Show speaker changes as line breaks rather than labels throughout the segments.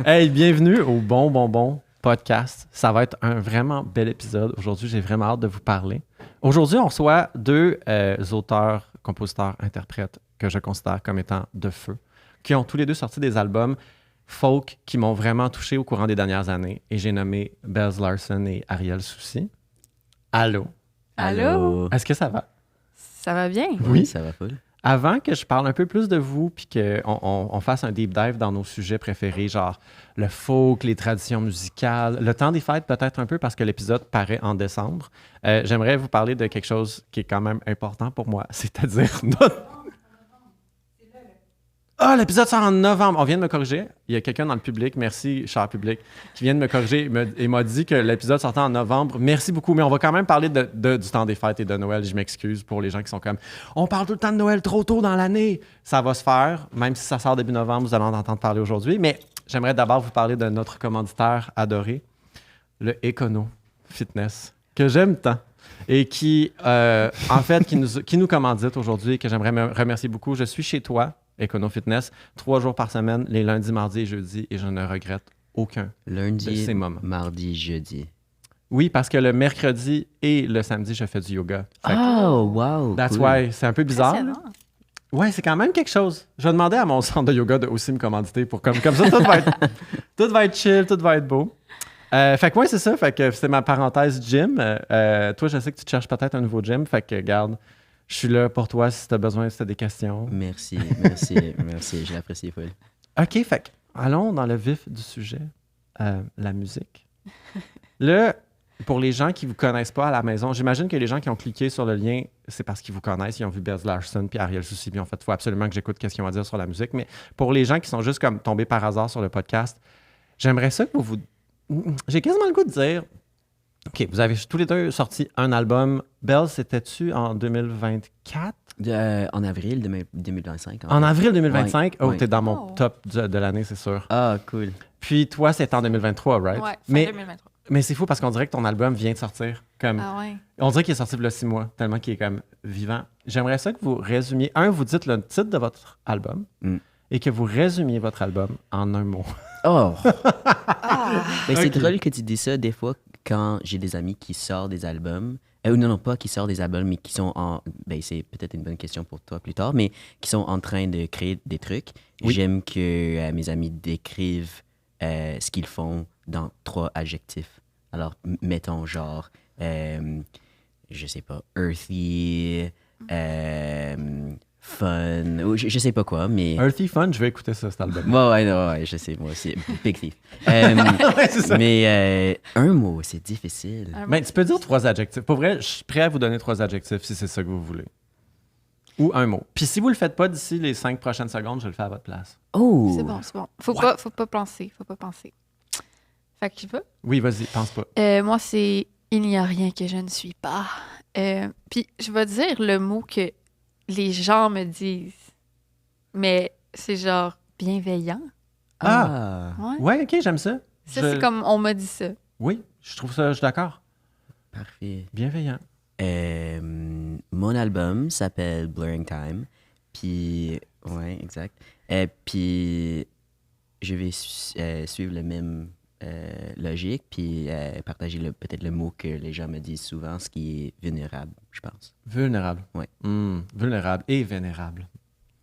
Hey, bienvenue au Bon podcast. Ça va être un vraiment bel épisode. Aujourd'hui, j'ai vraiment hâte de vous parler. Aujourd'hui, on reçoit deux auteurs, compositeurs, interprètes que je considère comme étant de feu, qui ont tous les deux sorti des albums folk qui m'ont vraiment touché au courant des dernières années. Et j'ai nommé Bells Larsen et Ariel Soucy. Allô?
Allô?
Est-ce que ça va?
Ça va bien?
Oui, ça va full.
Avant que je parle un peu plus de vous puis qu'on fasse un deep dive dans nos sujets préférés, genre le folk, les traditions musicales, le temps des fêtes peut-être un peu parce que l'épisode paraît en décembre, j'aimerais vous parler de quelque chose qui est quand même important pour moi, c'est-à-dire notre... Ah, l'épisode sort en novembre. On vient de me corriger. Il y a quelqu'un dans le public, merci, cher public, qui vient de me corriger et m'a dit que l'épisode sortait en novembre. Merci beaucoup, mais on va quand même parler du temps des fêtes et de Noël. Je m'excuse pour les gens qui sont comme « On parle tout le temps de Noël trop tôt dans l'année! » Ça va se faire, même si ça sort début novembre, vous allez en entendre parler aujourd'hui. Mais j'aimerais d'abord vous parler de notre commanditaire adoré, le Econo Fitness, que j'aime tant. Et qui, en fait, qui nous commandite aujourd'hui et que j'aimerais me remercier beaucoup. Je suis chez toi, Econo Fitness, 3 jours par semaine, les lundis, mardis et jeudis, et je ne regrette aucun de ces moments.
Mardi, jeudi.
Oui, parce que le mercredi et le samedi, je fais du yoga.
Oh, wow!
That's
cool.
why. C'est un peu bizarre. Ouais, c'est quand même quelque chose. Je vais demander à mon centre de yoga de aussi me commanditer pour comme ça, tout va être chill, tout va être beau. Fait que ouais, c'est ça. Fait que c'est ma parenthèse gym. Toi, je sais que tu te cherches peut-être un nouveau gym. Fait que garde, je suis là pour toi si tu as besoin, si tu as des questions.
Merci. Je l'apprécie full.
OK, fait que allons dans le vif du sujet, la musique. Là, pour les gens qui ne vous connaissent pas à la maison, j'imagine que les gens qui ont cliqué sur le lien, c'est parce qu'ils vous connaissent, ils ont vu Bells Larsen puis Ariel Soucy, puis en fait, il faut absolument que j'écoute ce qu'ils ont à dire sur la musique. Mais pour les gens qui sont juste comme tombés par hasard sur le podcast, j'aimerais ça que vous... J'ai quasiment le goût de dire... OK, vous avez tous les deux sorti un album. Bells, c'était-tu en 2024?
En avril 2025.
En avril 2025?
Ouais,
Oh,
ouais.
t'es dans mon top de l'année, c'est sûr.
Ah, cool.
Puis toi, c'est en 2023, right?
Ouais,
mais,
2023.
mais c'est fou parce qu'on dirait que ton album vient de sortir. Comme,
Ah ouais?
on dirait qu'il est sorti il y a 6 mois, tellement qu'il est comme vivant. J'aimerais ça que vous résumiez... vous dites le titre de votre album et que vous résumiez votre album en un mot.
Oh! Mais c'est
Ok.
drôle que tu dis ça des fois quand j'ai des amis qui sortent des albums. Non, pas qui sortent des albums, mais qui sont en... Ben, c'est peut-être une bonne question pour toi plus tard, mais qui sont en train de créer des trucs.
Oui.
J'aime que mes amis décrivent ce qu'ils font dans 3 adjectifs. Alors, mettons genre, je sais pas, earthy, fun, ou je sais pas quoi, mais...
Earthy Fun, je vais écouter ça, cet album.
Ouais, je sais, moi aussi. Big Thief.
Ouais, c'est ça.
Mais un mot, c'est difficile.
Ben, tu peux dire 3 adjectifs. Pour vrai, je suis prêt à vous donner 3 adjectifs si c'est ça que vous voulez. Ou un mot. Puis si vous le faites pas d'ici les 5 prochaines secondes, je le fais à votre place.
Oh!
C'est bon. Faut pas penser. Fait que tu veux?
Oui, vas-y, pense pas.
Moi, c'est « Il n'y a rien que je ne suis pas ». Puis je vais dire le mot que les gens me disent. Mais c'est genre bienveillant.
Ah!
Ouais.
Ouais, OK, j'aime ça.
Ça, c'est comme on m'a dit ça.
Oui, je trouve ça, je suis d'accord.
Parfait.
Bienveillant.
Mon album s'appelle Blurring Time. Puis, ouais, exact. Puis, je vais suivre le même logique, puis partager peut-être le mot que les gens me disent souvent, ce qui est vulnérable, je pense.
Vulnérable.
Ouais.
Vulnérable et vénérable.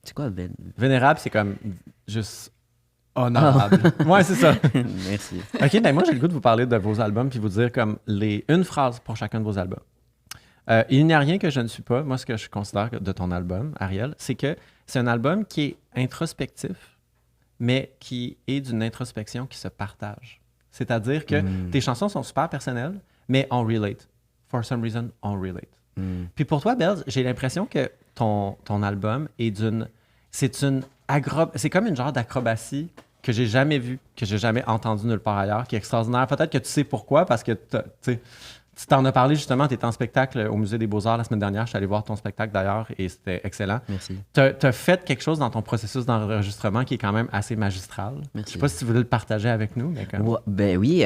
C'est quoi,
Vénérable, c'est comme juste honorable. Ouais, c'est ça.
Merci.
OK, ben moi, j'ai le goût de vous parler de vos albums puis vous dire comme une phrase pour chacun de vos albums. Il n'y a rien que je ne suis pas. Moi, ce que je considère de ton album, Ariel, c'est que c'est un album qui est introspectif, mais qui est d'une introspection qui se partage. C'est-à-dire que tes chansons sont super personnelles, mais on relate. For some reason, on relate. Puis pour toi, Bells, j'ai l'impression que ton album est c'est comme une genre d'acrobatie que j'ai jamais vue, que j'ai jamais entendue nulle part ailleurs, qui est extraordinaire. Peut-être que tu sais pourquoi, parce que tu t'en as parlé justement, tu étais en spectacle au Musée des Beaux-Arts la semaine dernière. Je suis allé voir ton spectacle d'ailleurs et c'était excellent.
Merci.
Tu as fait quelque chose dans ton processus d'enregistrement qui est quand même assez magistral.
Merci.
Je sais pas si tu voulais le partager avec nous. Mais comme...
Ouais, ben oui,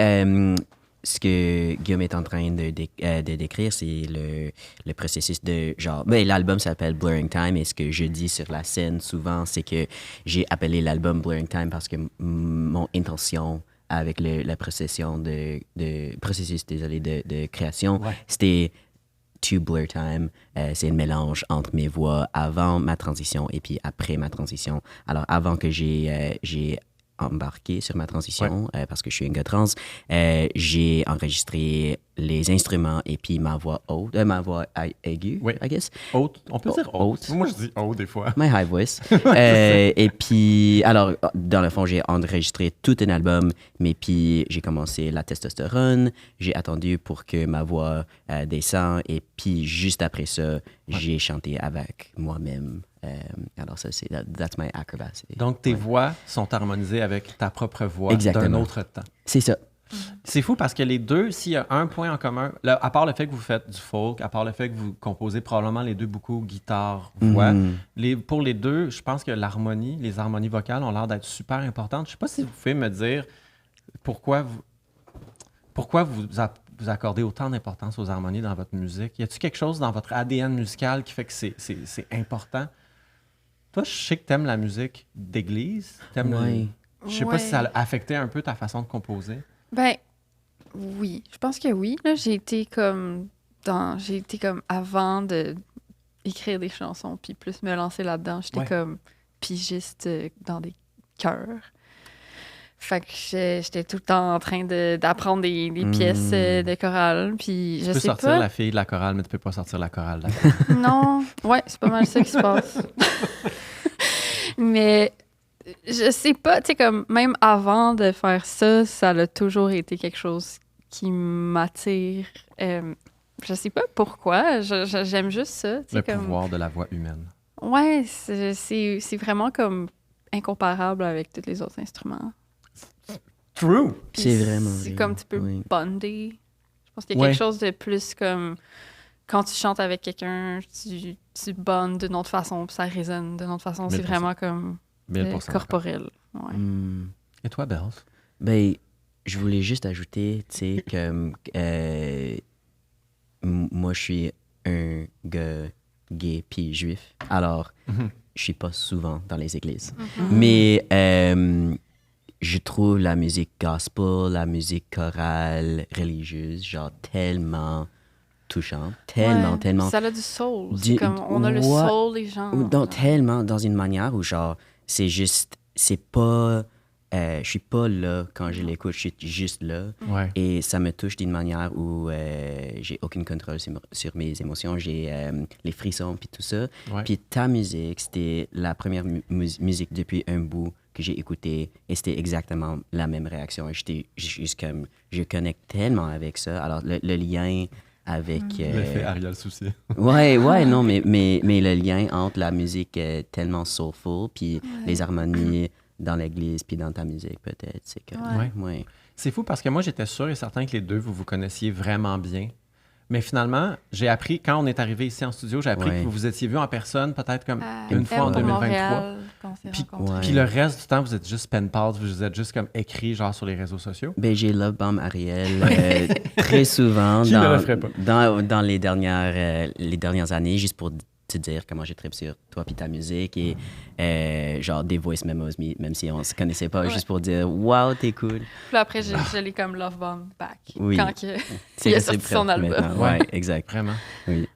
ce que Guillaume est en train de décrire, c'est le processus de genre... Ben, l'album s'appelle Blurring Time et ce que je dis sur la scène souvent, c'est que j'ai appelé l'album Blurring Time parce que mon intention avec le processus de création, c'était to blur time. C'est un mélange entre mes voix avant ma transition et puis après ma transition. Alors, avant que j'ai embarqué sur ma transition, parce que je suis un gars trans, j'ai enregistré les instruments et puis ma voix haute, ma voix aiguë, I guess.
Haute. On peut dire haute. Moi, je dis haut des fois.
My high voice. Et puis, alors, dans le fond, j'ai enregistré tout un album, mais puis j'ai commencé la testostérone, j'ai attendu pour que ma voix descende, et puis juste après ça, j'ai chanté avec moi-même. Alors ça, c'est that's my acrobacy.
Donc, tes voix sont harmonisées avec ta propre voix d'un autre temps.
C'est ça.
C'est fou parce que les deux, s'il y a un point en commun, là, à part le fait que vous faites du folk, à part le fait que vous composez probablement les deux beaucoup guitare-voix, pour les deux, je pense que l'harmonie, les harmonies vocales ont l'air d'être super importantes. Je ne sais pas si vous pouvez me dire pourquoi vous accordez autant d'importance aux harmonies dans votre musique. Y a-t-il quelque chose dans votre ADN musical qui fait que c'est important? Toi, je sais que tu aimes la musique d'église. Je sais pas si ça a affecté un peu ta façon de composer.
Ben, oui. Je pense que oui. Là, j'ai été comme avant de écrire des chansons puis plus me lancer là-dedans, j'étais comme pigiste dans des chœurs. Fait que j'étais tout le temps en train d'apprendre des pièces de chorale. Puis
tu peux sortir la fille de la chorale, mais tu peux pas sortir la chorale.
Non. Ouais, c'est pas mal ça qui se passe. Mais je sais pas, tu sais, comme même avant de faire ça, ça a toujours été quelque chose qui m'attire. Je sais pas pourquoi, j'aime juste ça.
Le pouvoir de la voix humaine.
Ouais, c'est vraiment comme incomparable avec tous les autres instruments.
True!
C'est vraiment
C'est
vrai.
comme tu peux bonder. Je pense qu'il y a quelque chose de plus comme quand tu chantes avec quelqu'un, tu bondes d'une autre façon, puis ça résonne d'une autre façon. C'est vraiment comme corporel. Ouais.
Et toi, Bells?
Ben, je voulais juste ajouter, tu sais, que moi, je suis un gars gay puis juif. Alors, je suis pas souvent dans les églises. Mais je trouve la musique gospel, la musique chorale, religieuse, genre tellement touchante. Tellement.
Ça a du soul. C'est comme, on a le soul des gens.
Donc, tellement dans une manière où, genre, c'est juste, c'est pas... je suis pas là quand je l'écoute, je suis juste là.
Ouais.
Et ça me touche d'une manière où j'ai aucun contrôle sur mes émotions. J'ai les frissons puis tout ça.
Ouais.
Puis ta musique, c'était la première musique depuis un bout que j'ai écouté et c'était exactement la même réaction. Et j'étais juste comme... Je connecte tellement avec ça. Alors, le lien avec...
L'effet Ariel Souci.
Ouais, non, mais le lien entre la musique tellement soulful puis les harmonies dans l'église puis dans ta musique, peut-être. C'est que... Ouais.
C'est fou parce que moi, j'étais sûr et certain que les deux, vous connaissiez vraiment bien. Mais finalement, j'ai appris, quand on est arrivé ici en studio, j'ai appris que vous vous étiez vus en personne peut-être comme une fois en 2023. Puis le reste du temps, vous êtes juste pen pals, vous êtes juste comme écrit genre sur les réseaux sociaux.
Ben, j'ai love bomb Ariel très souvent dans les dernières années, juste pour te dire comment j'ai trippé sur toi puis ta musique et genre des voice memos, même si on se connaissait pas, juste pour dire wow, t'es cool.
Puis après, je l'ai comme love bomb back quand
il
a sorti son album.
Ouais, exact.
Vraiment.
Oui.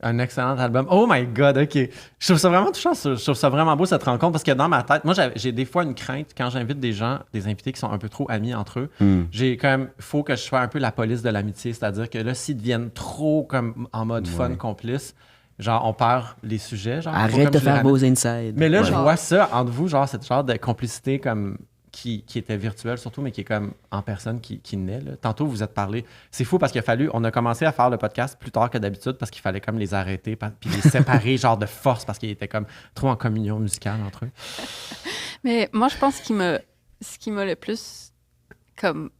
Un excellent album. Oh my God, OK. Je trouve ça vraiment touchant. Je trouve ça vraiment beau, cette rencontre, parce que dans ma tête, moi, j'ai des fois une crainte quand j'invite des gens, des invités qui sont un peu trop amis entre eux. J'ai quand même... Il faut que je sois un peu la police de l'amitié, c'est-à-dire que là, s'ils deviennent trop comme en mode fun, complice, genre, on perd les sujets. Genre,
arrête de faire beaux insides.
Mais là, je vois ça entre vous, genre, cette genre de complicité comme... Qui était virtuelle surtout, mais qui est comme en personne qui naît. Là. Tantôt, vous êtes parlé. C'est fou parce qu'il a fallu... On a commencé à faire le podcast plus tard que d'habitude parce qu'il fallait comme les arrêter puis les séparer genre de force parce qu'ils étaient comme trop en communion musicale entre eux.
Mais moi, je pense ce qui m'a le plus comme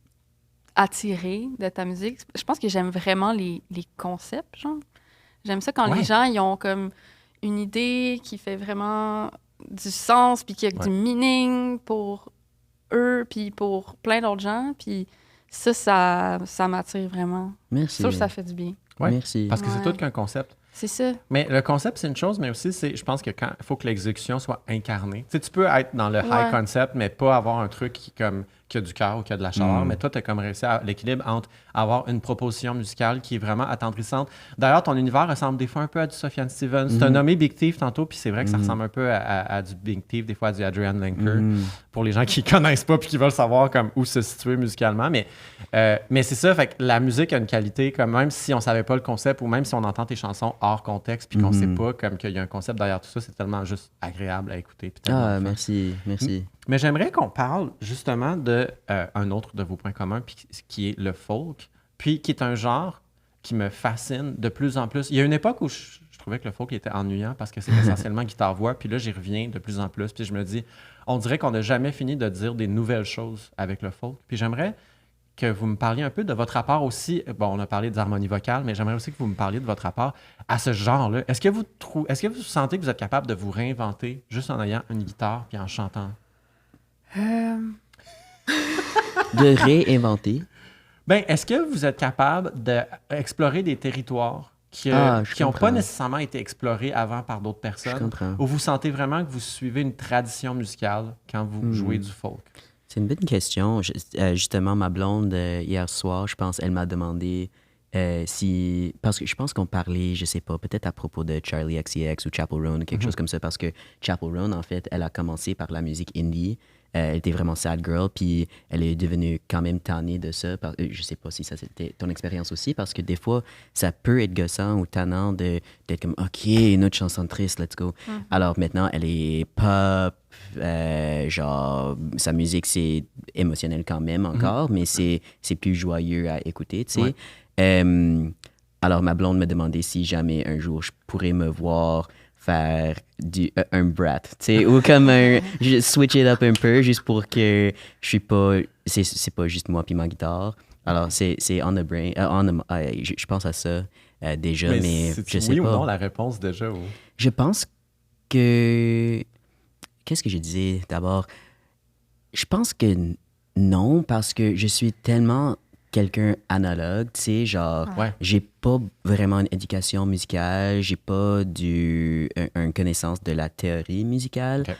attiré de ta musique, je pense que j'aime vraiment les concepts, genre. J'aime ça quand les gens, ils ont comme une idée qui fait vraiment du sens puis qui a du meaning pour eux puis pour plein d'autres gens. Puis ça m'attire vraiment.
Merci.
C'est sûr que ça fait du bien.
Ouais,
Merci.
parce que c'est
Ouais.
tout qu'un concept.
C'est ça.
Mais le concept, c'est une chose, mais aussi, je pense que quand il faut que l'exécution soit incarnée. Tu sais, tu peux être dans le high concept, mais pas avoir un truc qui a du cœur ou qui a de la chaleur. Mais toi, tu as comme réussi à l'équilibre entre avoir une proposition musicale qui est vraiment attendrissante. D'ailleurs, ton univers ressemble des fois un peu à du Sufjan Stevens. Tu as nommé Big Thief tantôt, puis c'est vrai que ça ressemble un peu à du Big Thief, des fois à du Adrian Lenker, pour les gens qui ne connaissent pas puis qui veulent savoir comme où se situer musicalement. Mais c'est ça, fait que la musique a une qualité, comme même si on ne savait pas le concept ou même si on entend tes chansons hors contexte puis qu'on ne sait pas comme qu'il y a un concept derrière tout ça, c'est tellement juste agréable à écouter. Puis tellement fun.
Merci.
Mais j'aimerais qu'on parle justement de un autre de vos points communs, puis qui est le folk, puis qui est un genre qui me fascine de plus en plus. Il y a une époque où je trouvais que le folk était ennuyant parce que c'est essentiellement guitare-voix, puis là, j'y reviens de plus en plus, puis je me dis, on dirait qu'on n'a jamais fini de dire des nouvelles choses avec le folk. Puis j'aimerais que vous me parliez un peu de votre rapport aussi. Bon, on a parlé des harmonies vocales, mais j'aimerais aussi que vous me parliez de votre rapport à ce genre-là. Est-ce que vous sentez que vous êtes capable de vous réinventer juste en ayant une guitare puis en chantant?
De réinventer.
Ben, est-ce que vous êtes capable d'explorer des territoires qui n'ont pas nécessairement été explorés avant par d'autres
Je
personnes?
comprends.
Ou vous sentez vraiment que vous suivez une tradition musicale quand vous jouez du folk?
C'est une bonne question. Justement, ma blonde, hier soir, je pense, elle m'a demandé si... Parce que je pense qu'on parlait, je sais pas, peut-être à propos de Charlie XCX ou Chappell Roan, quelque chose comme ça, parce que Chappell Roan, en fait, elle a commencé par la musique indie. Elle était vraiment sad girl, puis elle est devenue quand même tannée de ça. Je sais pas si ça c'était ton expérience aussi, parce que des fois, ça peut être gossant ou tannant d'être comme, OK, une autre chanson triste, let's go. Alors maintenant, elle est pop, genre, sa musique, c'est émotionnel quand même encore, mais c'est plus joyeux à écouter, tu sais.
Ouais.
Alors, ma blonde me demandait si jamais un jour je pourrais me voir faire un brat, tu sais, ou comme switch it up un peu, juste pour que je suis pas, c'est pas juste moi puis ma guitare. Alors, c'est on the brain, je pense à ça déjà, mais je sais
oui
pas.
ou non la réponse déjà? Ou...
Je pense que... Qu'est-ce que je disais d'abord? Je pense que non, parce que je suis tellement quelqu'un analogue, tu sais, genre, j'ai pas vraiment une éducation musicale, j'ai pas une connaissance de la théorie musicale.
Okay.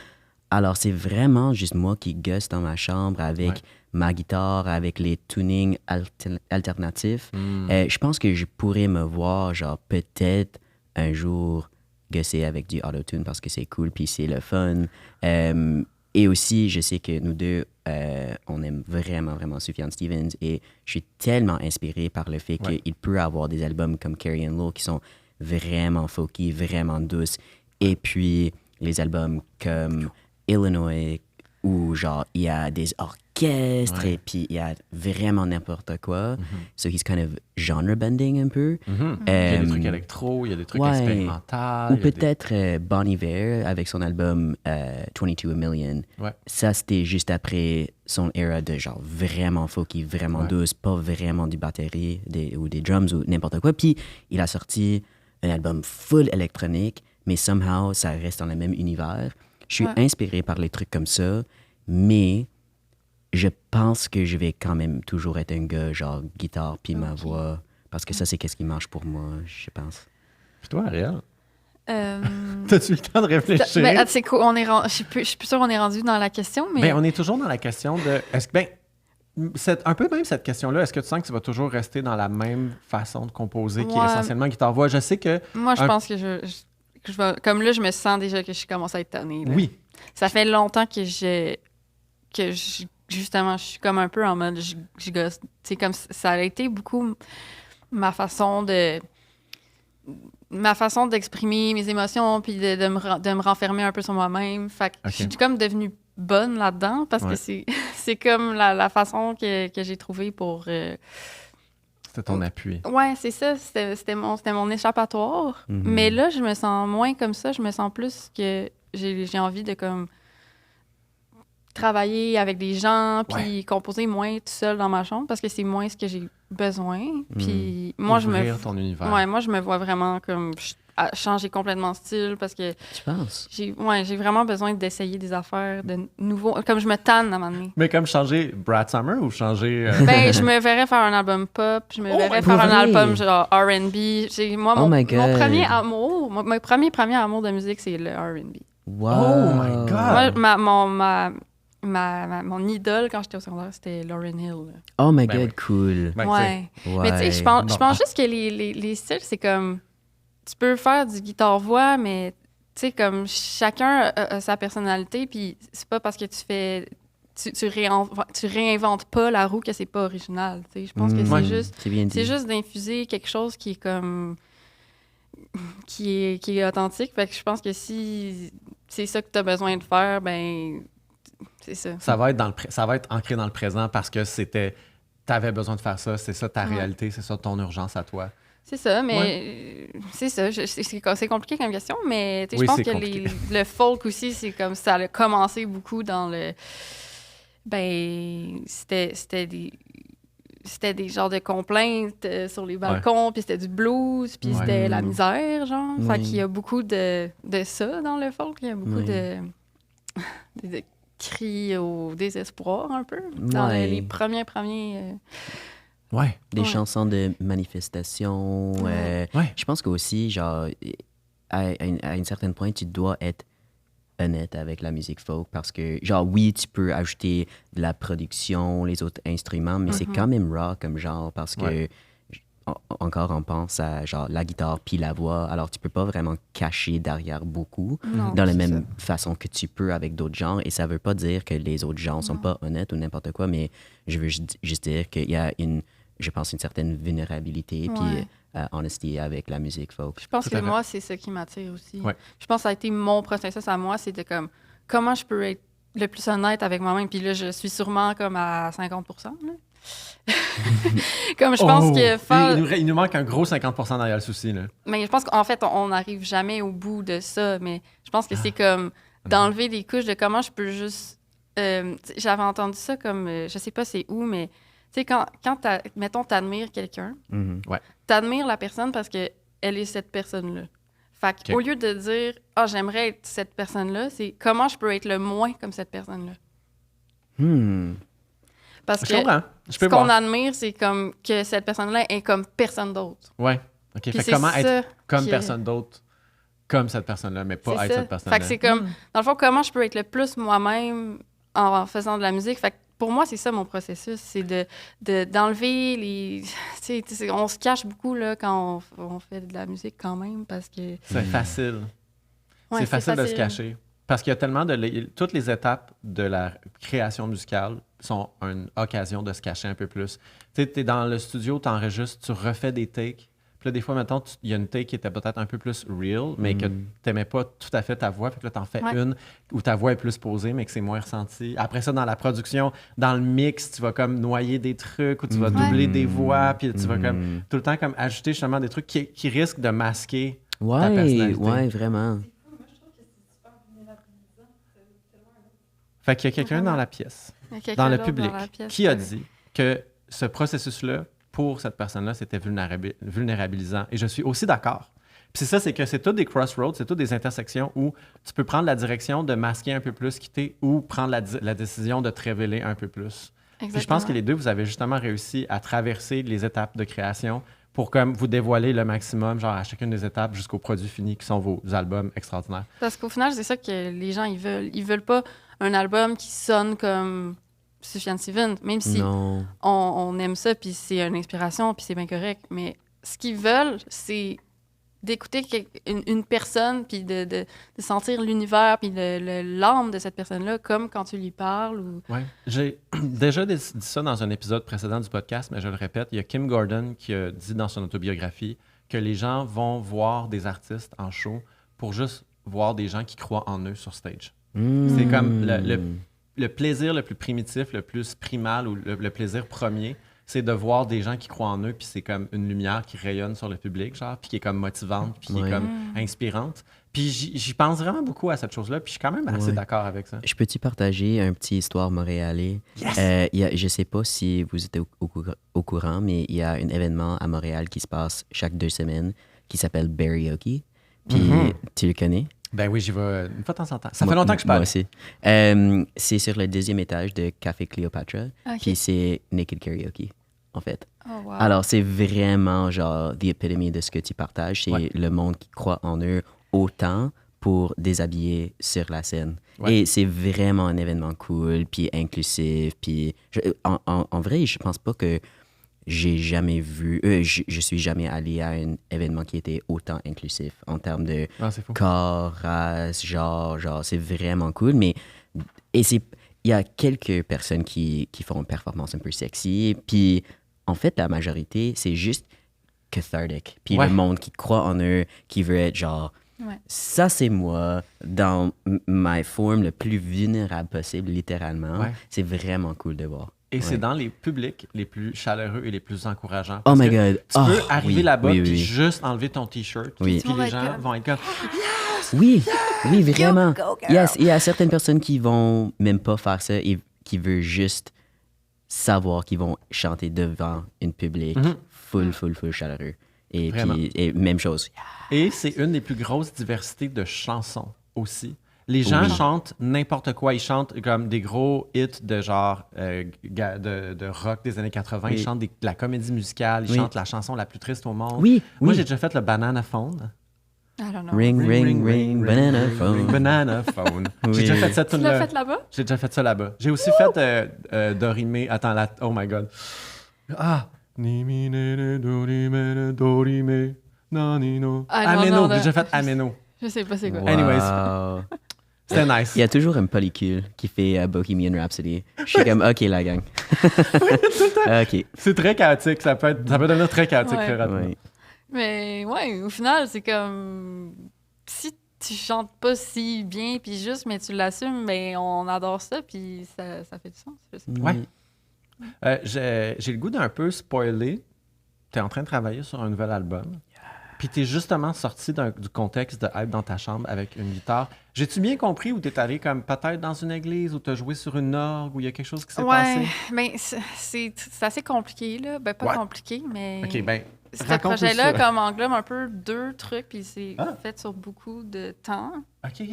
Alors, c'est vraiment juste moi qui gosse dans ma chambre avec ma guitare, avec les tunings alternatifs. Je pense que je pourrais me voir, genre, peut-être un jour gosser avec du auto-tune parce que c'est cool, puis c'est le fun. Et aussi, je sais que nous deux, on aime vraiment, vraiment Sufjan Stevens et je suis tellement inspiré par le fait qu'il peut avoir des albums comme Carrie and Lowell qui sont vraiment folky, vraiment douces. Et puis, les albums comme Illinois où, genre, il y a des orchestres et puis il y a vraiment n'importe quoi. So, he's kind of genre-bending un peu.
Il y a des trucs électro, il y a des trucs expérimentaux.
Ou peut-être Bon Iver avec son album 22 A Million. Ça, c'était juste après son era de genre vraiment folky, vraiment douce, pas vraiment du batterie ou des drums ou n'importe quoi. Puis il a sorti un album full électronique, mais somehow, ça reste dans le même univers. Je suis inspiré par les trucs comme ça, mais je pense que je vais quand même toujours être un gars genre guitare puis ma voix, parce que ça, c'est qu'est-ce qui marche pour moi, je pense.
Puis toi, Ariel? T'as-tu eu le temps de réfléchir?
Ben, c'est cool. Je suis plus sûre qu'on est rendu dans la question, mais...
Ben, on est toujours dans la question de... Est-ce que, un peu même cette question-là, est-ce que tu sens que tu vas toujours rester dans la même façon de composer qui est essentiellement guitare-voix? Je sais que...
Moi, je pense que je vais... Comme là, je me sens déjà que je commence à être tannée. Là.
Oui.
Ça fait longtemps que justement, je suis comme un peu en mode je gosse. C'est comme ça a été beaucoup ma façon d'exprimer mes émotions puis de me renfermer un peu sur moi-même. Fait que je suis comme devenue bonne là-dedans parce que c'est comme la façon que j'ai trouvée pour...
C'était ton appui.
Ouais, c'est ça. C'était mon échappatoire. Mais là, je me sens moins comme ça. Je me sens plus que j'ai envie de comme travailler avec des gens puis composer moins tout seul dans ma chambre parce que c'est moins ce que j'ai besoin. Puis moi,
Ouvrir ton univers.
Ouais, moi, je me vois vraiment comme changer complètement de style parce que
Tu penses?
j'ai vraiment besoin d'essayer des affaires de nouveau. Comme je me tanne à un moment donné.
Mais comme changer Brad Summer ou changer...
Ben, je me verrais faire un album pop, je me verrais faire un album genre R&B. Moi,
Oh
mon
my God.
premier amour, mon premier amour de musique, c'est le R&B.
Wow!
Oh my God!
Moi, mon idole quand j'étais au secondaire, c'était Lauryn Hill. Là.
Oh my
Ben
God,
oui.
cool!
Ben,
Ouais.
Ouais.
Mais tu sais, je pense juste que les styles, c'est comme... Tu peux faire du guitare-voix, mais tu sais, comme chacun a sa personnalité, puis c'est pas parce que tu fais... Tu réinventes pas la roue que c'est pas original. Tu sais. Je pense que
Ouais.
C'est bien dit.
c'est juste d'infuser quelque chose qui est comme... qui est authentique. Fait que je pense que si c'est ça que tu as besoin de faire, ben c'est ça.
Ça va être ancré dans le présent parce que t'avais besoin de faire ça, c'est ça ta réalité, c'est ça ton urgence à toi.
C'est ça, mais c'est ça. C'est compliqué comme question, mais
Oui,
je pense
c'est
que
compliqué.
le folk aussi, c'est comme ça a commencé beaucoup dans le... Ben, c'était des genres de complaintes sur les balcons, puis c'était du blues, puis c'était la misère, genre. Fait qu'il y a beaucoup de ça dans le folk. Il y a beaucoup de cris au désespoir, un peu, dans les premiers...
Ouais.
Des chansons de manifestation.
Ouais.
Je pense qu'aussi, genre, à une certaine point, tu dois être honnête avec la musique folk parce que, genre, oui, tu peux ajouter de la production, les autres instruments, mais c'est quand même raw comme genre parce que, encore, on pense à, genre, la guitare puis la voix. Alors, tu peux pas vraiment cacher derrière beaucoup dans la même façon que tu peux avec d'autres genres. Et ça veut pas dire que les autres genres sont pas honnêtes ou n'importe quoi, mais je veux juste dire qu'il y a je pense, une certaine vulnérabilité puis honesty avec la musique folk.
Je pense que moi, c'est ça qui m'attire aussi.
Ouais.
Je pense que ça a été mon processus à moi, c'était comme, comment je peux être le plus honnête avec moi-même? Puis là, je suis sûrement comme à 50%. Là. Comme je pense que faire...
il nous manque un gros 50% derrière le souci. Là.
Mais je pense qu'en fait, on n'arrive jamais au bout de ça, mais je pense que c'est comme d'enlever des couches de comment je peux juste... j'avais entendu ça comme, je sais pas c'est où, mais tu sais, quand mettons, t'admires quelqu'un, t'admires la personne parce qu'elle est cette personne-là. Fait qu'au lieu de dire « Ah, j'aimerais être cette personne-là », c'est « Comment je peux être le moins comme cette personne-là? » Parce que ce qu'on admire, c'est comme que cette personne-là est comme personne d'autre.
Ouais. OK. Fait comment être comme personne d'autre, comme cette personne-là, mais pas être cette personne-là.
Fait que c'est comme, dans le fond, comment je peux être le plus moi-même en faisant de la musique. Fait que pour moi, c'est ça mon processus, c'est d'enlever les... Tu sais, on se cache beaucoup là, quand on fait de la musique quand même, parce que...
C'est facile.
Ouais,
c'est facile de se cacher. Parce qu'il y a tellement toutes les étapes de la création musicale sont une occasion de se cacher un peu plus. Tu sais, t'es dans le studio, t'enregistres, tu refais des takes. Puis là, des fois, maintenant, il y a une take qui était peut-être un peu plus real, mais que t'aimais pas tout à fait ta voix. Fait que là, t'en fais une où ta voix est plus posée, mais que c'est moins ressenti. Après ça, dans la production, dans le mix, tu vas comme noyer des trucs ou tu vas doubler des voix. Puis tu vas comme tout le temps comme ajouter justement des trucs qui risquent de masquer ta personnalité.
Ouais, vraiment.
Fait qu'il y a quelqu'un dans la pièce, dans le public, qui a dit que ce processus-là, pour cette personne-là, c'était vulnérabilisant. Et je suis aussi d'accord. Puis c'est ça, c'est que c'est toutes des crossroads, c'est toutes des intersections où tu peux prendre la direction de masquer un peu plus qui t'es ou prendre la décision de te révéler un peu plus. Puis je pense que les deux, vous avez justement réussi à traverser les étapes de création pour comme vous dévoiler le maximum, genre à chacune des étapes jusqu'au produit fini qui sont vos albums extraordinaires.
Parce qu'au final, c'est ça que les gens, ils veulent. Ils veulent pas un album qui sonne comme Sufjan Stevens, même si on aime ça, puis c'est une inspiration, puis c'est bien correct. Mais ce qu'ils veulent, c'est d'écouter une personne, puis de sentir l'univers, puis l'âme de cette personne-là, comme quand tu lui parles. Ou...
Ouais. J'ai déjà dit ça dans un épisode précédent du podcast, mais je le répète, il y a Kim Gordon qui a dit dans son autobiographie que les gens vont voir des artistes en show pour juste voir des gens qui croient en eux sur stage. C'est comme le plaisir le plus primitif, le plus primal ou le plaisir premier, c'est de voir des gens qui croient en eux, puis c'est comme une lumière qui rayonne sur le public, genre, puis qui est comme motivante, puis qui est comme inspirante. Puis j'y pense vraiment beaucoup à cette chose-là, puis je suis quand même assez d'accord avec ça.
Je peux-tu partager un petit histoire montréalais?
Yes!
Je sais pas si vous êtes au courant, mais il y a un événement à Montréal qui se passe chaque 2 semaines qui s'appelle Barioki. Puis tu le connais?
Ben oui, j'y vais une fois de temps en temps. Ça fait
Moi-
longtemps que je
moi
parle.
aussi. C'est sur le 2e étage de Café Cléopatra.
Ok.
Puis c'est Naked Karaoke, en fait.
Oh, wow.
Alors, c'est vraiment genre the epitome de ce que tu partages. C'est
Ouais.
le monde qui croit en eux autant pour déshabiller sur la scène.
Ouais.
Et c'est vraiment un événement cool, puis inclusif. Puis en vrai, je pense pas que j'ai jamais vu... je suis jamais allé à un événement qui était autant inclusif en termes de
Ah, c'est fou.
corps, race, genre, c'est vraiment cool. Mais il y a quelques personnes qui font une performance un peu sexy. Puis en fait, la majorité, c'est juste cathartic. Puis
Ouais.
le monde qui croit en eux, qui veut être genre,
Ouais.
ça c'est moi, dans ma forme le plus vulnérable possible, littéralement.
Ouais.
C'est vraiment cool de voir.
Et c'est
Ouais.
dans les publics les plus chaleureux et les plus encourageants.
Oh
Parce
my
que
God.
Tu peux arriver
oui,
là-bas
oui,
puis
oui.
juste enlever ton T-shirt.
Oui.
Puis
Tout le monde
les
va être
gens
comme-
vont être comme...
Oui, oui, vraiment.
go, girl.
Yes, il y a certaines personnes qui vont même pas faire ça et qui veulent juste savoir qu'ils vont chanter devant une public
Mhm.
full chaleureux. Et
Vraiment.
puis, et même chose.
Et c'est une des plus grosses diversités de chansons aussi. Les gens
Oui.
chantent n'importe quoi. Ils chantent comme des gros hits de genre de rock des années 80. Ils
Oui.
chantent de la comédie musicale. Ils
Oui.
chantent la chanson la plus triste au monde.
Oui,
Moi,
oui.
j'ai déjà fait le Banana Phone.
I don't know.
Ring, ring, ring, banana phone.
Banana Phone. J'ai
Oui.
déjà fait cette
Tu l'as
tune-là.
fait là-bas?
J'ai déjà fait ça là-bas. J'ai aussi fait Dorime. Attends, oh my God. Ah! Ni mi ne ne do ri me ne do ri me na ni no.
Ah, non,
Ameno.
non,
J'ai déjà fait
je-
Ameno.
Je sais pas c'est quoi.
Wow.
Anyways. C'était nice.
Il y a toujours un polycule qui fait Bohemian Rhapsody. Je suis comme, OK, la gang. OK.
C'est très chaotique. Ça peut devenir très chaotique
Ouais.
très rapidement.
Ouais.
Mais ouais, au final, c'est comme si tu chantes pas si bien puis juste, mais tu l'assumes, mais on adore ça puis ça fait du sens. Je sais.
Ouais. J'ai le goût d'un peu spoiler. Tu es en train de travailler sur un nouvel album. Puis tu es justement sorti du contexte de être dans ta chambre avec une guitare. J'ai-tu bien compris ou tu es allé comme peut-être dans une église ou tu as joué sur une orgue ou il y a quelque chose qui s'est
Ouais,
passé?
mais c'est assez compliqué, là. Ben, pas
Ouais.
compliqué, mais.
OK, ben,
Ce
raconte-nous
projet-là,
ça.
comme englobe un peu 2 trucs, puis c'est
Ah.
fait sur beaucoup de temps.
OK.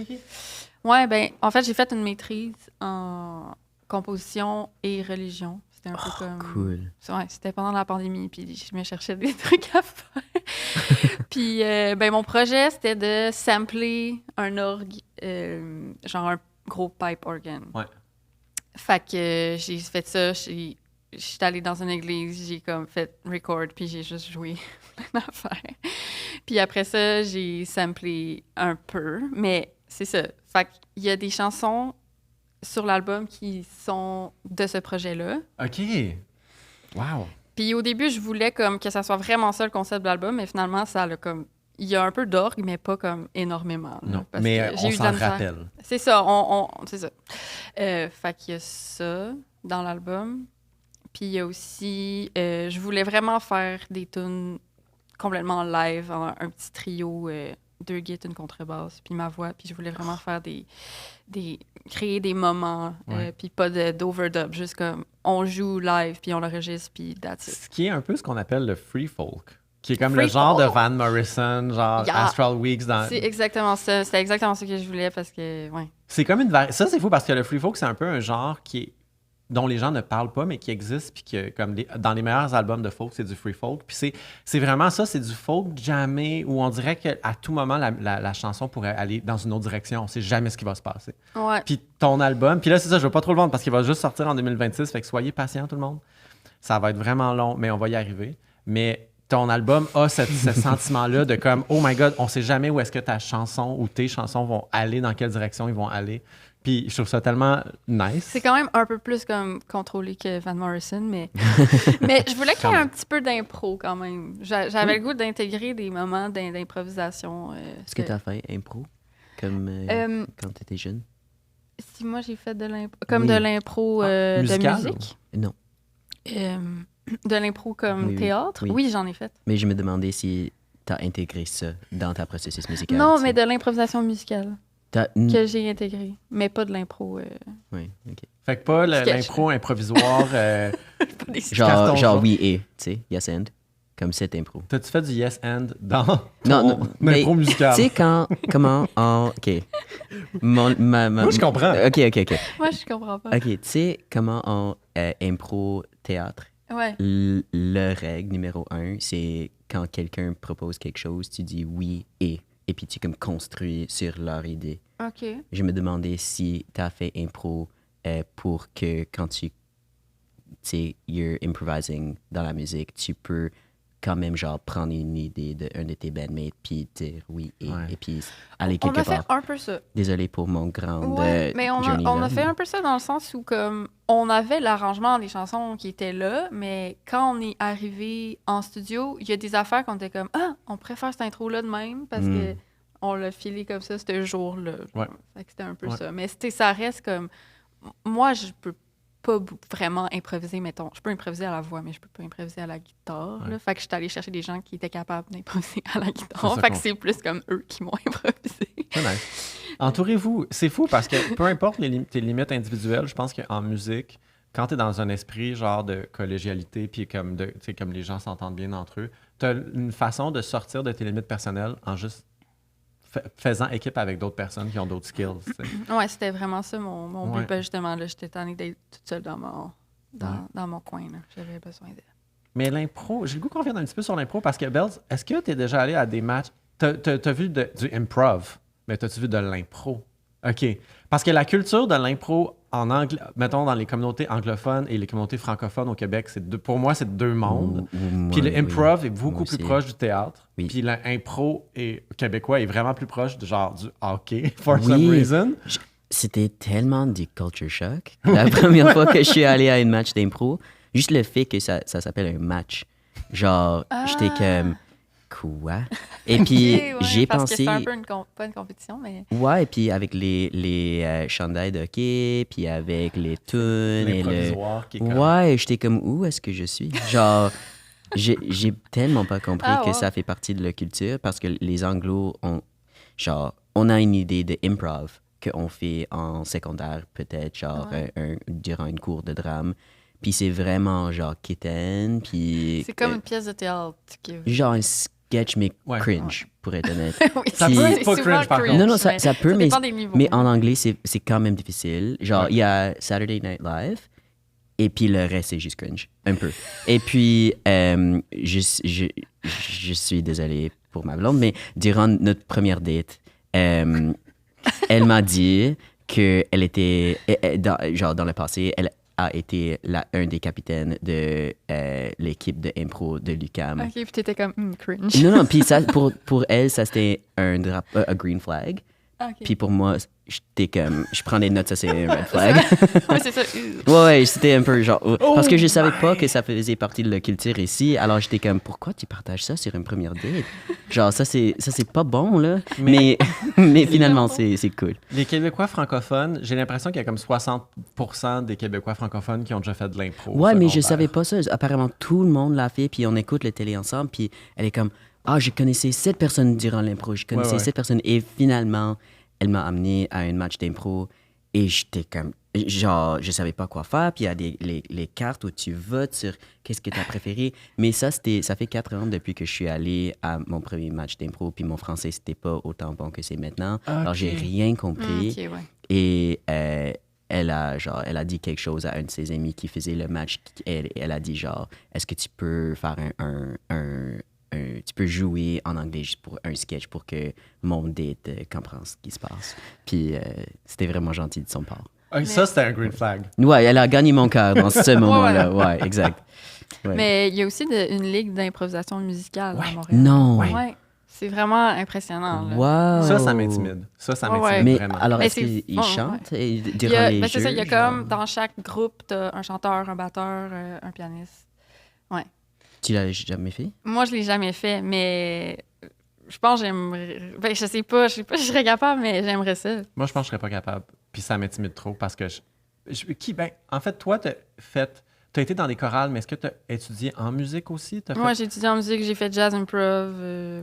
Ouais, ben, en fait, j'ai fait une maîtrise en composition et religion. C'était un peu comme.
Cool.
Ouais, c'était pendant la pandémie, puis je me cherchais des trucs à faire. Puis, ben, mon projet, c'était de sampler un orgue, genre un gros pipe organ.
Ouais.
Fait que j'ai fait ça, je suis allée dans une église, j'ai comme fait record, puis j'ai juste joué plein d'affaires. Puis après ça, j'ai samplé un peu, mais c'est ça. Fait qu'il y a des chansons sur l'album qui sont de ce projet-là.
OK. Wow.
Puis au début, je voulais comme que ça soit vraiment ça le concept de l'album, mais finalement, ça a comme... Il y a un peu d'orgue, mais pas comme énormément. là,
Non,
parce
mais
que j'ai
on
eu de
s'en
la misère.
rappelle.
C'est ça, c'est ça. Fait qu'il y a ça dans l'album. Puis il y a aussi... je voulais vraiment faire des tunes complètement live, un petit trio, 2 guides, une contrebasse, puis ma voix. Puis je voulais vraiment faire créer des moments,
Ouais.
puis pas d'overdub, juste comme on joue live, puis on l'enregistre, puis that's it.
Ce qui est un peu ce qu'on appelle le free folk, qui est comme
Free
le genre de
folk.
Van Morrison, genre
Yeah.
Astral Weeks.
C'est exactement ça. C'était exactement ce que je voulais parce que, ouais.
C'est comme ça, c'est fou parce que le free folk, c'est un peu un genre dont les gens ne parlent pas, mais qui existe, puis que, comme dans les meilleurs albums de folk, c'est du free folk. Puis c'est vraiment ça, c'est du folk jamais, où on dirait qu'à tout moment, la chanson pourrait aller dans une autre direction. On sait jamais ce qui va se passer.
Ouais.
Puis ton album, puis là, c'est ça, je veux pas trop le vendre parce qu'il va juste sortir en 2026, fait que soyez patients, tout le monde. Ça va être vraiment long, mais on va y arriver. Mais ton album a ce sentiment-là de comme, oh my God, on sait jamais où est-ce que ta chanson ou tes chansons vont aller, dans quelle direction ils vont aller. Puis je trouve ça tellement nice.
C'est quand même un peu plus comme contrôlé que Van Morrison, mais, mais je voulais qu'il y ait un petit peu d'impro quand même. J'avais le goût d'intégrer des moments d'improvisation.
Est-ce que tu as fait impro comme quand tu étais jeune?
Si moi j'ai fait de l'impro, comme
Oui.
de l'impro de
musical,
musique,
Non.
de l'impro comme
Oui, oui.
théâtre,
Oui.
oui, j'en ai fait.
Mais je me demandais si tu as intégré ça dans ta processus musical.
Non,
tu
mais
sais.
de l'improvisation musicale que j'ai intégrée, mais pas de l'impro.
Oui, OK.
Fait que pas
Sketch.
l'impro improvisoire.
Pas des-
Genre
Carton jaune.
oui et, tu sais, yes and. comme cette impro.
T'as-tu fait du yes and dans
Non,
ton
mais
impro musical?
Tu sais, comment OK.
Moi, je comprends.
OK.
Moi, je comprends pas.
OK, tu sais comment en impro théâtre,
Ouais.
le règle numéro 1, c'est quand quelqu'un propose quelque chose, tu dis oui et puis tu comme construis sur leur idée.
OK.
Je me demandais si tu as fait impro pour que quand tu sais, you're improvising dans la musique, tu peux quand même genre prendre une idée d'un de tes bandmates puis dire oui et puis aller
On
quelque
a fait
part.
un peu ça.
Désolé pour mon grand
Ouais, mais
journey
on
là,
a fait un peu ça dans le sens où comme on avait l'arrangement des chansons qui étaient là, mais quand on est arrivé en studio, il y a des affaires qu'on était comme on préfère cette intro là de même parce que on l'a filé comme ça ce jour-là.
Ouais.
Fait que c'était un peu ça. Mais ça reste comme moi je peux pas vraiment improviser, mettons. Je peux improviser à la voix, mais je peux pas improviser à la guitare. Là. Fait que je suis allée chercher des gens qui étaient capables d'improviser à la guitare. Fait que c'est plus comme eux qui m'ont improvisé.
C'est nice. Entourez-vous. C'est fou parce que peu importe tes limites individuelles, je pense qu'en musique, quand tu es dans un esprit genre de collégialité, puis comme les gens s'entendent bien entre eux, tu as une façon de sortir de tes limites personnelles en juste faisant équipe avec d'autres personnes qui ont d'autres skills. T'sais.
Ouais, c'était vraiment ça mon but.
Ouais.
Ben, justement, là, j'étais tannée d'être toute seule dans mon coin. Là. J'avais besoin d'aide.
Mais l'impro, j'ai le goût qu'on revienne un petit peu sur l'impro parce que, Bells, est-ce que tu es déjà allé à des matchs? T'as vu du improv, mais t'as-tu vu de l'impro? OK. Parce que la culture de l'impro en anglais, mettons dans les communautés anglophones et les communautés francophones au Québec, pour moi, c'est deux mondes. Puis le improv est beaucoup plus proche du théâtre.
Oui.
Puis l'impro québécois est vraiment plus proche du hockey, for some reason.
C'était tellement du culture shock. La première fois que je suis allé à un match d'impro, juste le fait que ça s'appelle un match. Genre, j'étais comme... Quoi? Et puis,
Okay, ouais,
j'ai
parce
pensé...
que c'est un peu pas une compétition, mais...
Ouais, et puis avec les chandails de hockey, puis avec les tunes et le...
L'improvisoire qui est comme...
Ouais, j'étais comme, où est-ce que je suis? Genre, j'ai tellement pas compris que ça fait partie de la culture parce que les Anglos ont... Genre, on a une idée de improv qu'on fait en secondaire, peut-être, genre, durant une cours de drame. Puis c'est vraiment, genre, kitten, puis...
C'est comme une pièce de théâtre.
Genre un sketch, mais cringe, pour être honnête.
Oui,
Ça
Puis-
peut
c'est
être pas
souvent
cringe, par contre.
Non, non, ça peut, mais,
dépend des niveaux.
mais en anglais, c'est quand même difficile. Genre, il y a Saturday Night Live, et puis le reste, c'est juste cringe, un peu. Et puis, je suis désolé pour ma blonde, mais durant notre première date, elle m'a dit qu'elle était, dans le passé, elle a été un des capitaines de l'équipe de impro de l'UQAM.
OK, puis t'étais comme, cringe.
Non, puis ça, pour elle, ça c'était un green flag.
OK.
Puis pour moi, j'étais comme, je prends des notes, ça c'est un red flag.
Ouais, c'est ça.
Ouais, c'était un peu genre, parce que je savais pas que ça faisait partie de la culture ici, alors j'étais comme, pourquoi tu partages ça sur une première date? Genre, ça c'est pas bon, là. Mais finalement, c'est cool.
Les Québécois francophones, j'ai l'impression qu'il y a comme 60% des Québécois francophones qui ont déjà fait de l'impro.
Ouais, mais je
secondaire.
savais pas ça. Apparemment, tout le monde l'a fait, puis on écoute la télé ensemble, puis elle est comme, je connaissais cette personne durant l'impro, je connaissais cette personne, et finalement, elle m'a amené à un match d'impro, et j'étais comme, genre, je savais pas quoi faire, puis il y a les cartes où tu votes sur qu'est-ce que tu as préféré, mais ça fait 4 ans depuis que je suis allé à mon premier match d'impro, puis mon français, c'était pas autant bon que c'est maintenant, alors j'ai rien compris,
OK, ouais.
et elle a dit quelque chose à un de ses amis qui faisait le match. Elle a dit genre, est-ce que tu peux faire tu peux jouer en anglais juste pour un sketch pour que mon date comprenne ce qui se passe. Puis c'était vraiment gentil de son part.
Ok, ça, c'était un green flag.
Ouais, elle a gagné mon cœur dans ce moment-là. Ouais, exact. Ouais.
Mais il y a aussi une ligue d'improvisation musicale à Montréal.
Non.
Ouais. C'est vraiment impressionnant. Là.
Wow.
Ça m'intimide. Ça m'intimide
Ouais.
Mais
vraiment.
alors,
Mais
est-ce
c'est
qu'ils
fun,
chantent
Il
durant
y a,
les
ben,
jeux?
c'est ça, il y a
genre?
comme dans chaque groupe, t'as un chanteur, un batteur, un pianiste. Ouais.
Tu l'as jamais fait?
Moi, je l'ai jamais fait, mais je pense que j'aimerais. Ben, je sais pas si je serais capable, mais j'aimerais ça.
Moi, je pense que je serais pas capable. Puis ça m'intimide trop parce que en fait, toi, t'as été dans des chorales, mais est-ce que tu as étudié en musique aussi?
Moi, j'ai étudié en musique, j'ai fait jazz improv.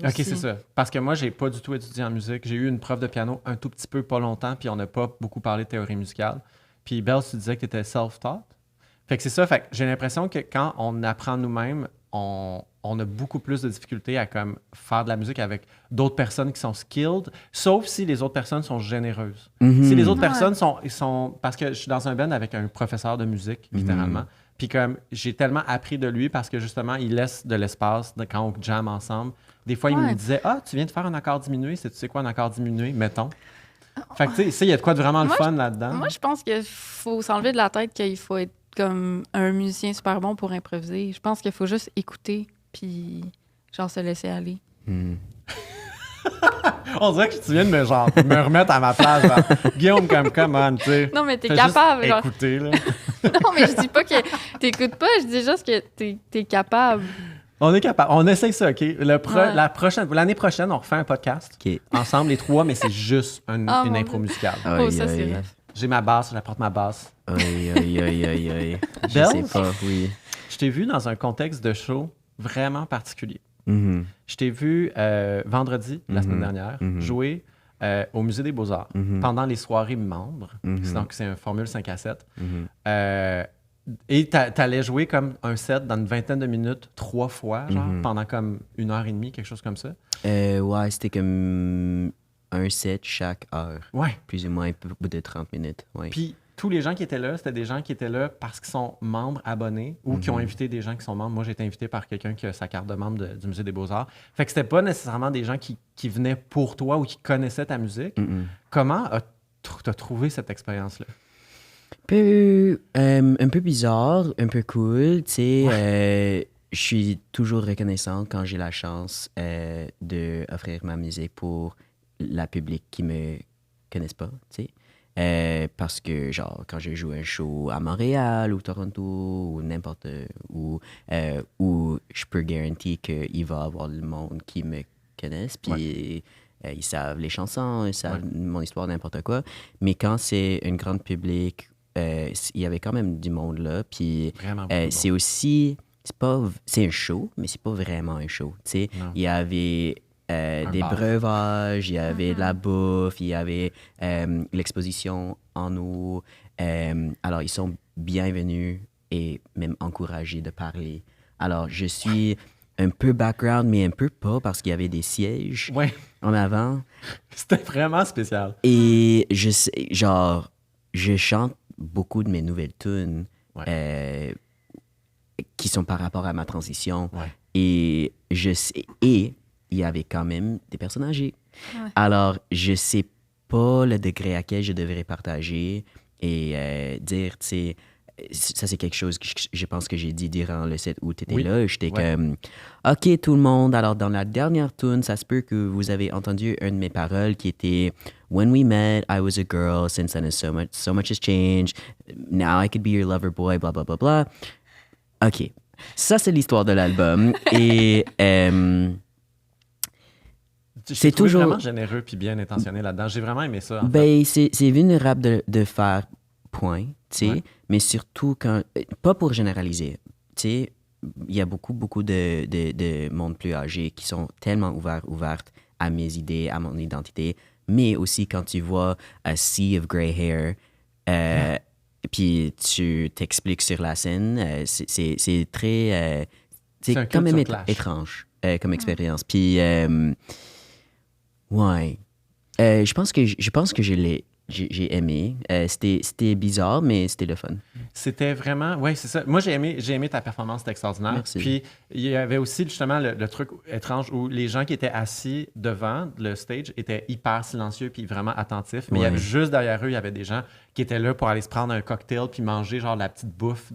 OK,
aussi.
c'est ça. Parce que moi, j'ai pas du tout étudié en musique. J'ai eu une prof de piano un tout petit peu, pas longtemps, puis on n'a pas beaucoup parlé de théorie musicale. Puis Belle, tu disais que tu étais self-taught. Fait que c'est ça. Fait que j'ai l'impression que quand on apprend nous-mêmes, on a beaucoup plus de difficultés à comme faire de la musique avec d'autres personnes qui sont skilled, sauf si les autres personnes sont généreuses. Si les autres personnes sont... Parce que je suis dans un band avec un professeur de musique, littéralement. Puis comme j'ai tellement appris de lui parce que justement, il laisse de l'espace quand on jam ensemble. Des fois, il me disait « Ah, tu viens de faire un accord diminué. Tu sais quoi un accord diminué? Mettons. » Fait que tu sais, il y a de quoi de vraiment le fun là-dedans.
Moi, je pense qu'il faut s'enlever de la tête qu'il faut être comme un musicien super bon pour improviser. Je pense qu'il faut juste écouter puis genre se laisser aller.
On dirait que tu viens de me remettre à ma place. Genre, Guillaume, come on, tu sais.
Non, mais t'es capable.
Juste
genre...
écouter, là.
Non, mais je dis pas que t'écoutes pas, je dis juste que t'es capable.
On est capable. On essaye ça, OK? L'année prochaine, on refait un podcast. Ensemble, les trois, mais c'est juste une impro musicale.
Oh, ça, c'est vrai.
J'ai ma basse, j'apporte ma basse.
Je
Bells?
sais pas, oui.
Je t'ai vu dans un contexte de show vraiment particulier. Je t'ai vu vendredi, la semaine dernière, jouer au Musée des Beaux-Arts pendant les soirées membres. Donc, c'est un Formule 5 à 7. Et t'allais jouer comme un set dans une vingtaine de minutes, 3 fois, genre, pendant comme 1h30, quelque chose comme ça.
Ouais, c'était comme un set chaque heure.
Ouais.
Plus ou moins un peu de 30 minutes. Ouais.
Puis tous les gens qui étaient là, c'était des gens qui étaient là parce qu'ils sont membres abonnés ou qui ont invité des gens qui sont membres. Moi, j'ai été invité par quelqu'un qui a sa carte de membre du Musée des Beaux-Arts. Fait que c'était pas nécessairement des gens qui venaient pour toi ou qui connaissaient ta musique. Comment t'as trouvé cette expérience-là?
Un peu bizarre, un peu cool, tu sais. Je suis toujours reconnaissant quand j'ai la chance d'offrir ma musique pour la public qui me connaissent pas, tu sais. Parce que, genre, quand je joue un show à Montréal ou Toronto ou n'importe où, je peux garantir qu'il va y avoir le monde qui me connaisse, puis ils savent les chansons, ils savent mon histoire, n'importe quoi. Mais quand c'est une grande public, il y avait quand même du monde là, puis c'est aussi... C'est un show, mais c'est pas vraiment un show, tu sais. Il y avait... des breuvages, il y avait de la bouffe, il y avait l'exposition en eau. Alors, ils sont bienvenus et même encouragés de parler. Alors, je suis un peu background, mais un peu pas, parce qu'il y avait des sièges en avant.
C'était vraiment spécial.
Et je chante beaucoup de mes nouvelles tunes qui sont par rapport à ma transition. Et il y avait quand même des personnes âgées. Alors, je sais pas le degré à quel je devrais partager et dire, tu sais, ça c'est quelque chose que je pense que j'ai dit durant le set où tu étais là. J'étais comme, OK, tout le monde, alors dans la dernière tune, ça se peut que vous avez entendu une de mes paroles qui était « When we met, I was a girl, since then so much has changed, now I could be your lover boy, bla bla bla bla. » OK, ça c'est l'histoire de l'album et...
c'est toujours vraiment généreux puis bien intentionné là-dedans. J'ai vraiment aimé ça.
C'est vulnérable de faire point, tu sais, mais surtout quand... Pas pour généraliser, tu sais, il y a beaucoup de monde plus âgé qui sont tellement ouvertes à mes idées, à mon identité, mais aussi quand tu vois a sea of grey hair, puis tu t'expliques sur la scène, c'est très... c'est quand même étrange comme expérience. Puis... je pense que j'ai aimé. C'était bizarre, mais c'était le fun.
C'était vraiment... Oui, c'est ça. Moi, j'ai aimé ta performance, c'était extraordinaire.
Merci.
Puis, il y avait aussi, justement, le truc étrange où les gens qui étaient assis devant le stage étaient hyper silencieux puis vraiment attentifs. Mais il y avait juste derrière eux, il y avait des gens qui étaient là pour aller se prendre un cocktail puis manger, genre, la petite bouffe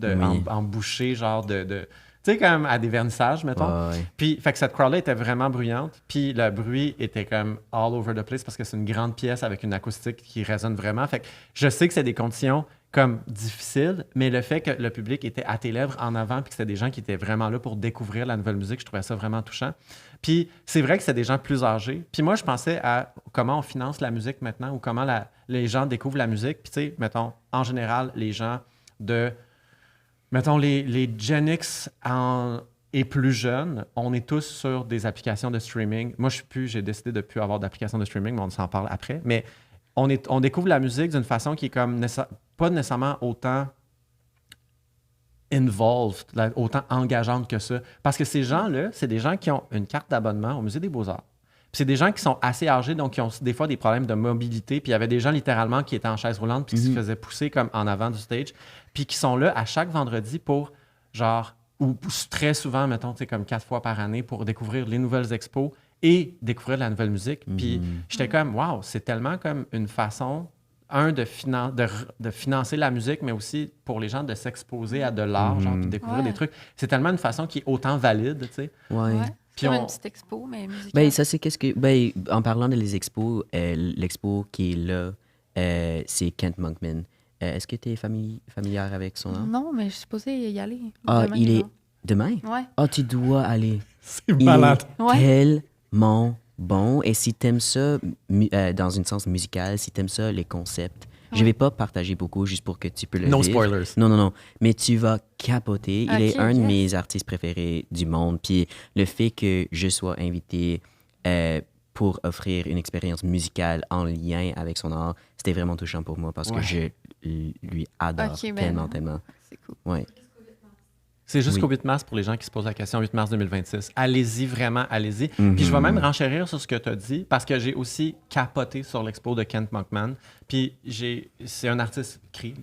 en bouchée, genre de tu sais, comme à des vernissages, mettons. Puis, fait que cette crowd-là était vraiment bruyante. Puis, le bruit était comme all over the place parce que c'est une grande pièce avec une acoustique qui résonne vraiment. Fait que je sais que c'est des conditions comme difficiles, mais le fait que le public était à tes lèvres en avant puis que c'était des gens qui étaient vraiment là pour découvrir la nouvelle musique, je trouvais ça vraiment touchant. Puis, c'est vrai que c'est des gens plus âgés. Puis moi, je pensais à comment on finance la musique maintenant ou comment les gens découvrent la musique. Puis, tu sais, mettons, en général, les gens mettons, les Gen X et plus jeunes, on est tous sur des applications de streaming. Moi, j'ai décidé de ne plus avoir d'application de streaming, mais on s'en parle après. Mais on découvre la musique d'une façon qui est comme pas nécessairement autant involved, autant engageante que ça. Parce que ces gens-là, c'est des gens qui ont une carte d'abonnement au Musée des Beaux-Arts. Puis c'est des gens qui sont assez âgés, donc qui ont des fois des problèmes de mobilité. Puis il y avait des gens littéralement qui étaient en chaise roulante puis qui se faisaient pousser comme en avant du stage. Puis qui sont là à chaque vendredi pour, genre, ou très souvent, mettons, tu sais, comme 4 fois par année pour découvrir les nouvelles expos et découvrir de la nouvelle musique. Puis j'étais comme, wow, c'est tellement comme une façon, de financer la musique, mais aussi pour les gens de s'exposer à de l'art, genre, puis découvrir des trucs. C'est tellement une façon qui est autant valide, tu sais.
Ouais.
C'est comme une petite expo, mais musicale.
Ben, ça, c'est qu'est-ce que. Ben, en parlant de les expos, l'expo qui est là, c'est Kent Monkman. Est-ce que tu es familière avec son nom?
Non, mais je suis supposée y aller.
Ah,
demain,
il est.
non?
Demain?
Ouais.
Ah, tu dois aller.
C'est
Il
malade.
est tellement bon. Et si t'aimes ça, dans une sens musical, si t'aimes ça, les concepts, je vais pas partager beaucoup juste pour que tu peux le
No
vivre.
spoilers.
Non. Mais tu vas capoter. Il est
Ok,
un de
yes.
mes artistes préférés du monde. Puis le fait que je sois invité pour offrir une expérience musicale en lien avec son art, c'était vraiment touchant pour moi parce que je lui adore
Ok, ben,
tellement.
C'est cool.
Ouais.
C'est jusqu'au
Oui.
8 mars pour les gens qui se posent la question, 8 mars 2026. Allez-y, vraiment, allez-y. Puis je vais même renchérir sur ce que tu as dit parce que j'ai aussi capoté sur l'expo de Kent Monkman. Puis c'est un artiste cri.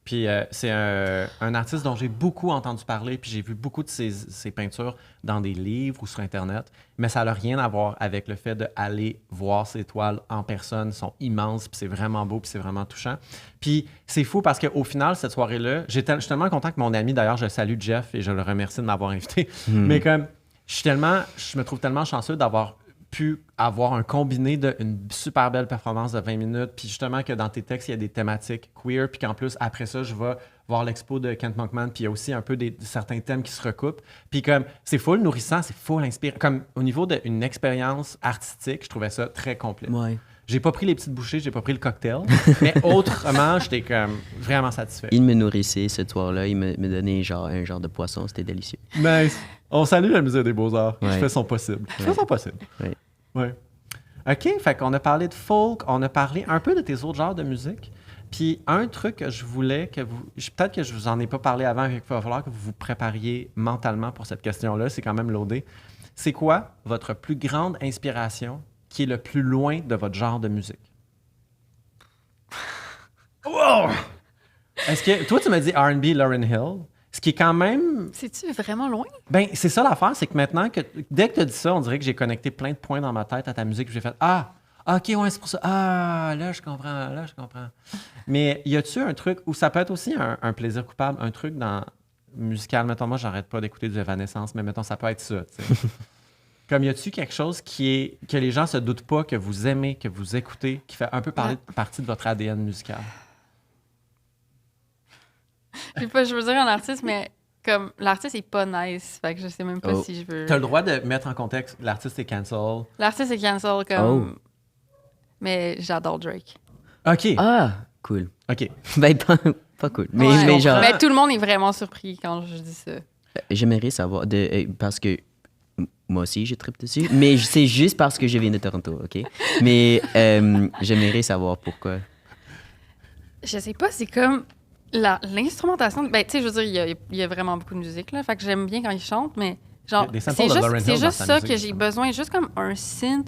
Puis c'est un artiste dont j'ai beaucoup entendu parler, puis j'ai vu beaucoup de ses peintures dans des livres ou sur Internet, mais ça n'a rien à voir avec le fait d'aller voir ses toiles en personne. Elles sont immenses, puis c'est vraiment beau, puis c'est vraiment touchant. Puis c'est fou parce qu'au final, cette soirée-là, je suis tellement content que mon ami, d'ailleurs, je salue Jeff et je le remercie de m'avoir invité, mais comme je me trouve tellement chanceux d'avoir pu avoir un combiné d'une super belle performance de 20 minutes, puis justement que dans tes textes, il y a des thématiques queer, puis qu'en plus, après ça, je vais voir l'expo de Kent Monkman, puis il y a aussi un peu certains thèmes qui se recoupent. Puis comme, c'est full nourrissant, c'est full inspirant. Comme au niveau d'une expérience artistique, je trouvais ça très complet.
Ouais.
J'ai pas pris les petites bouchées, j'ai pas pris le cocktail, mais autrement, j'étais comme vraiment satisfait.
Il me nourrissait ce soir-là. Il me donnait un genre de poisson. C'était délicieux.
Nice. On salue le Musée des Beaux-Arts.
Ouais.
Je fais son possible. Je fais son possible.
Ouais.
Ouais. OK, fait qu'on a parlé de folk, on a parlé un peu de tes autres genres de musique. Puis un truc que je voulais que vous... Peut-être que je vous en ai pas parlé avant, il va falloir que vous vous prépariez mentalement pour cette question-là. C'est quand même loadé. C'est quoi votre plus grande inspiration qui est le plus loin de votre genre de musique? Wow! Est-ce que... Toi, tu m'as dit R&B, Lauryn Hill. Ce qui est quand même...
C'est-tu vraiment loin?
Ben, c'est ça l'affaire, c'est que maintenant, dès que tu as dit ça, on dirait que j'ai connecté plein de points dans ma tête à ta musique. Puis j'ai fait « Ah, OK, ouais, c'est pour ça. Ah, là, je comprends. Mais y a-tu un truc où ça peut être aussi un plaisir coupable, un truc dans musical? Mettons, moi, j'arrête pas d'écouter du Evanescence, mais mettons, ça peut être ça, tu sais. Comme y a-tu quelque chose que les gens se doutent pas, que vous aimez, que vous écoutez, qui fait un peu partie de votre ADN musical?
Je veux dire un artiste, mais comme l'artiste est pas nice, fait que je sais même pas si je veux.
Tu as le droit de mettre en contexte, l'artiste est cancel.
L'artiste est cancel comme. Mais j'adore Drake.
OK.
Ah, cool.
OK.
Ben, pas cool. Mais,
Ouais.
mais genre,
Mais tout le monde est vraiment surpris quand je dis ça.
j'aimerais savoir, parce que moi aussi, je tripe dessus, mais c'est juste parce que je viens de Toronto, OK? Mais j'aimerais savoir pourquoi.
Je sais pas, c'est comme l'instrumentation. Ben, tu sais, je veux dire, il y a vraiment beaucoup de musique, là. Fait que j'aime bien quand il chante, mais genre,
Des
c'est
samples de Lauryn
juste,
Hill
c'est
dans
juste
sa
ça
musique,
que j'ai
justement.
besoin, juste comme un synth,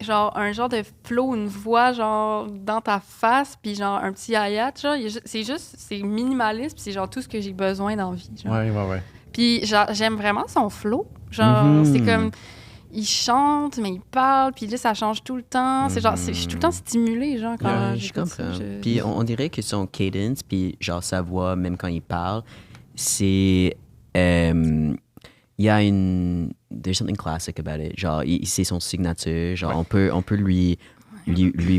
genre un genre de flow, une voix, genre dans ta face, puis genre un petit hi-hat, genre, c'est minimaliste, puis c'est genre tout ce que j'ai besoin dans la vie. Genre.
Ouais.
Puis genre, j'aime vraiment son flow. Genre, c'est comme. Il chante, mais il parle, puis là, ça change tout le temps. C'est genre, je suis tout le temps stimulée, genre, quand
Je
j'écoute ça.
comprends. Puis on dirait que son cadence, puis genre sa voix, même quand il parle, c'est... Il y a une... There's something classic about it. Genre, c'est son signature. Genre, on peut lui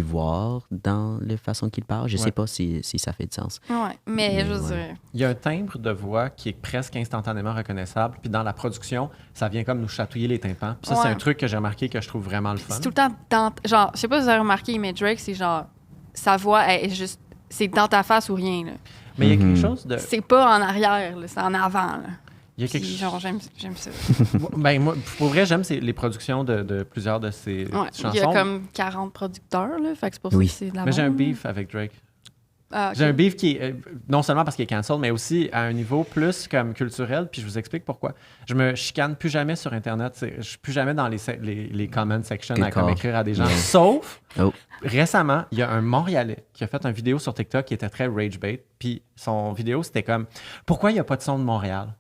voir dans la façon qu'il parle. Je sais pas si ça fait de sens.
Ouais, mais je veux dire...
Il y a un timbre de voix qui est presque instantanément reconnaissable. Puis dans la production, ça vient comme nous chatouiller les tympans. Puis ça, c'est un truc que j'ai remarqué que je trouve vraiment le fun.
C'est tout le temps dans... Genre, je sais pas si vous avez remarqué, mais Drake, c'est genre... Sa voix est juste... C'est dans ta face ou rien, là.
Mais il y a quelque chose de...
C'est pas en arrière, là, c'est en avant, là.
Il y a quelque
Puis, genre, j'aime ça.
Ben, moi, pour vrai, j'aime les productions de plusieurs de ces
Ouais,
chansons.
il y a comme 40 producteurs, là, fait que c'est pour ça
Oui.
que c'est de la
Mais j'ai un
bombe, là.
beef avec Drake.
Ah, ok.
J'ai un beef qui est, non seulement parce qu'il est cancel, mais aussi à un niveau plus comme culturel, puis je vous explique pourquoi. Je me chicane plus jamais sur Internet. Je suis plus jamais dans les comment sections à comme écrire à des gens.
Yeah.
Sauf,
Oh.
récemment, il y a un Montréalais qui a fait une vidéo sur TikTok qui était très rage bait, puis son vidéo, c'était comme « Pourquoi il n'y a pas de son de Montréal? »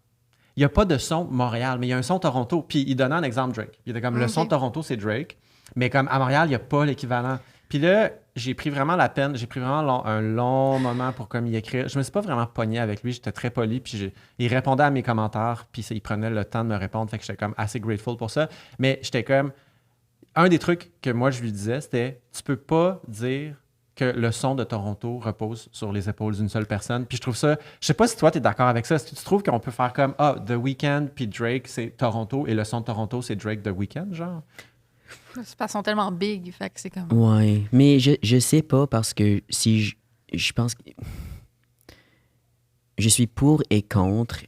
Il n'y a pas de son Montréal, mais il y a un son Toronto. Puis il donnait un exemple Drake. Il était comme « Le son de Toronto, c'est Drake. » Mais comme à Montréal, il n'y a pas l'équivalent. Puis là, j'ai pris vraiment la peine, j'ai pris vraiment un long moment pour comme y écrire. Je me suis pas vraiment pogné avec lui, j'étais très poli, puis il répondait à mes commentaires, puis il prenait le temps de me répondre, fait que j'étais comme assez grateful pour ça. Mais j'étais comme... Un des trucs que moi, je lui disais, c'était « Tu peux pas dire que le son de Toronto repose sur les épaules d'une seule personne. » Puis je trouve ça... Je sais pas si toi, tu es d'accord avec ça. Est-ce que tu trouves qu'on peut faire comme « Ah, The Weeknd puis Drake, c'est Toronto, et le son de Toronto, c'est Drake The Weeknd, genre? »
C'est pas, sont tellement big, fait que c'est comme...
Ouais, mais je sais pas parce que si je pense que je suis pour et contre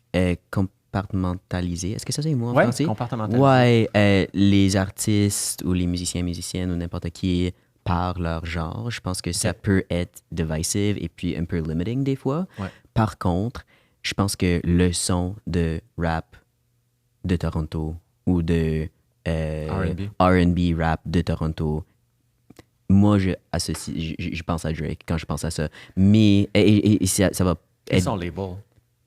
compartimentaliser. Est-ce que ça c'est le mot en
Ouais,
français?
compartimentaliser.
Ouais, les artistes ou les musiciennes ou n'importe qui par leur genre. Je pense que ça peut être divisive et puis un peu limiting des fois.
Ouais.
Par contre, je pense que le son de rap de Toronto ou de R&B rap de Toronto, moi, je pense à Drake quand je pense à ça. Mais et ça va
Et
être...
son label.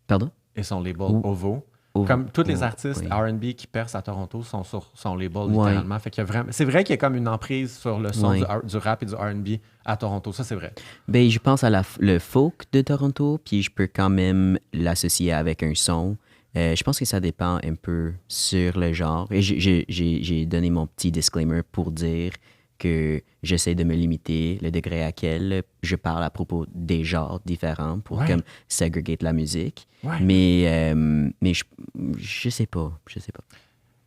Pardon?
Et son label
Ovo.
Comme tous les artistes
oui.
R&B qui percent à Toronto sont sur son label,
Ouais.
littéralement. Fait qu'il y a vraiment... C'est vrai qu'il y a comme une emprise sur le son
Ouais.
du rap et du R&B à Toronto. Ça, c'est vrai.
Ben, je pense à le folk de Toronto, puis je peux quand même l'associer avec un son. Je pense que ça dépend un peu sur le genre. Et j'ai donné mon petit disclaimer pour dire que j'essaie de me limiter le degré à quel je parle à propos des genres différents pour
Ouais.
comme segregate la musique.
Ouais.
Mais je sais pas.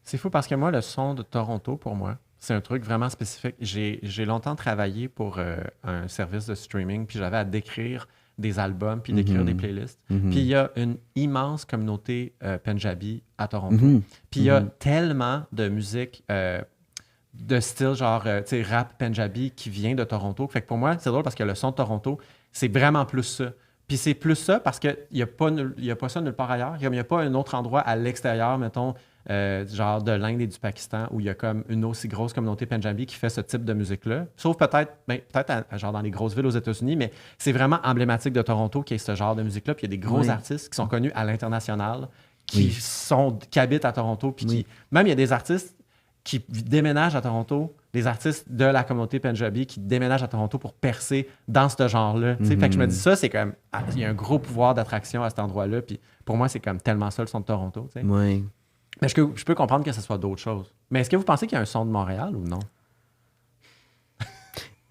C'est fou parce que moi, le son de Toronto, pour moi, c'est un truc vraiment spécifique. J'ai longtemps travaillé pour un service de streaming, puis j'avais à décrire des albums, puis d'écrire des playlists. Puis il y a une immense communauté Punjabi à Toronto. Puis il y a tellement de musique de style genre, tu sais, rap Punjabi qui vient de Toronto. Fait que pour moi, c'est drôle parce que le son de Toronto, c'est vraiment plus ça. Puis c'est plus ça parce qu'il n'y a pas ça nulle part ailleurs. Il n'y a pas un autre endroit à l'extérieur, mettons, genre de l'Inde et du Pakistan, où il y a comme une aussi grosse communauté Punjabi qui fait ce type de musique-là. Sauf peut-être genre dans les grosses villes aux États-Unis, mais c'est vraiment emblématique de Toronto qu'il y ait ce genre de musique-là. Puis il y a des gros artistes qui sont connus à l'international, qui habitent à Toronto, puis même il y a des artistes qui déménagent à Toronto, des artistes de la communauté Punjabi qui déménagent à Toronto pour percer dans ce genre-là. Fait que je me dis ça, c'est comme... Il y a un gros pouvoir d'attraction à cet endroit-là, puis pour moi, c'est comme tellement ça le son de Toronto. T'sais.
Ouais.
Mais je peux comprendre que ce soit d'autres choses. Mais est-ce que vous pensez qu'il y a un son de Montréal ou non?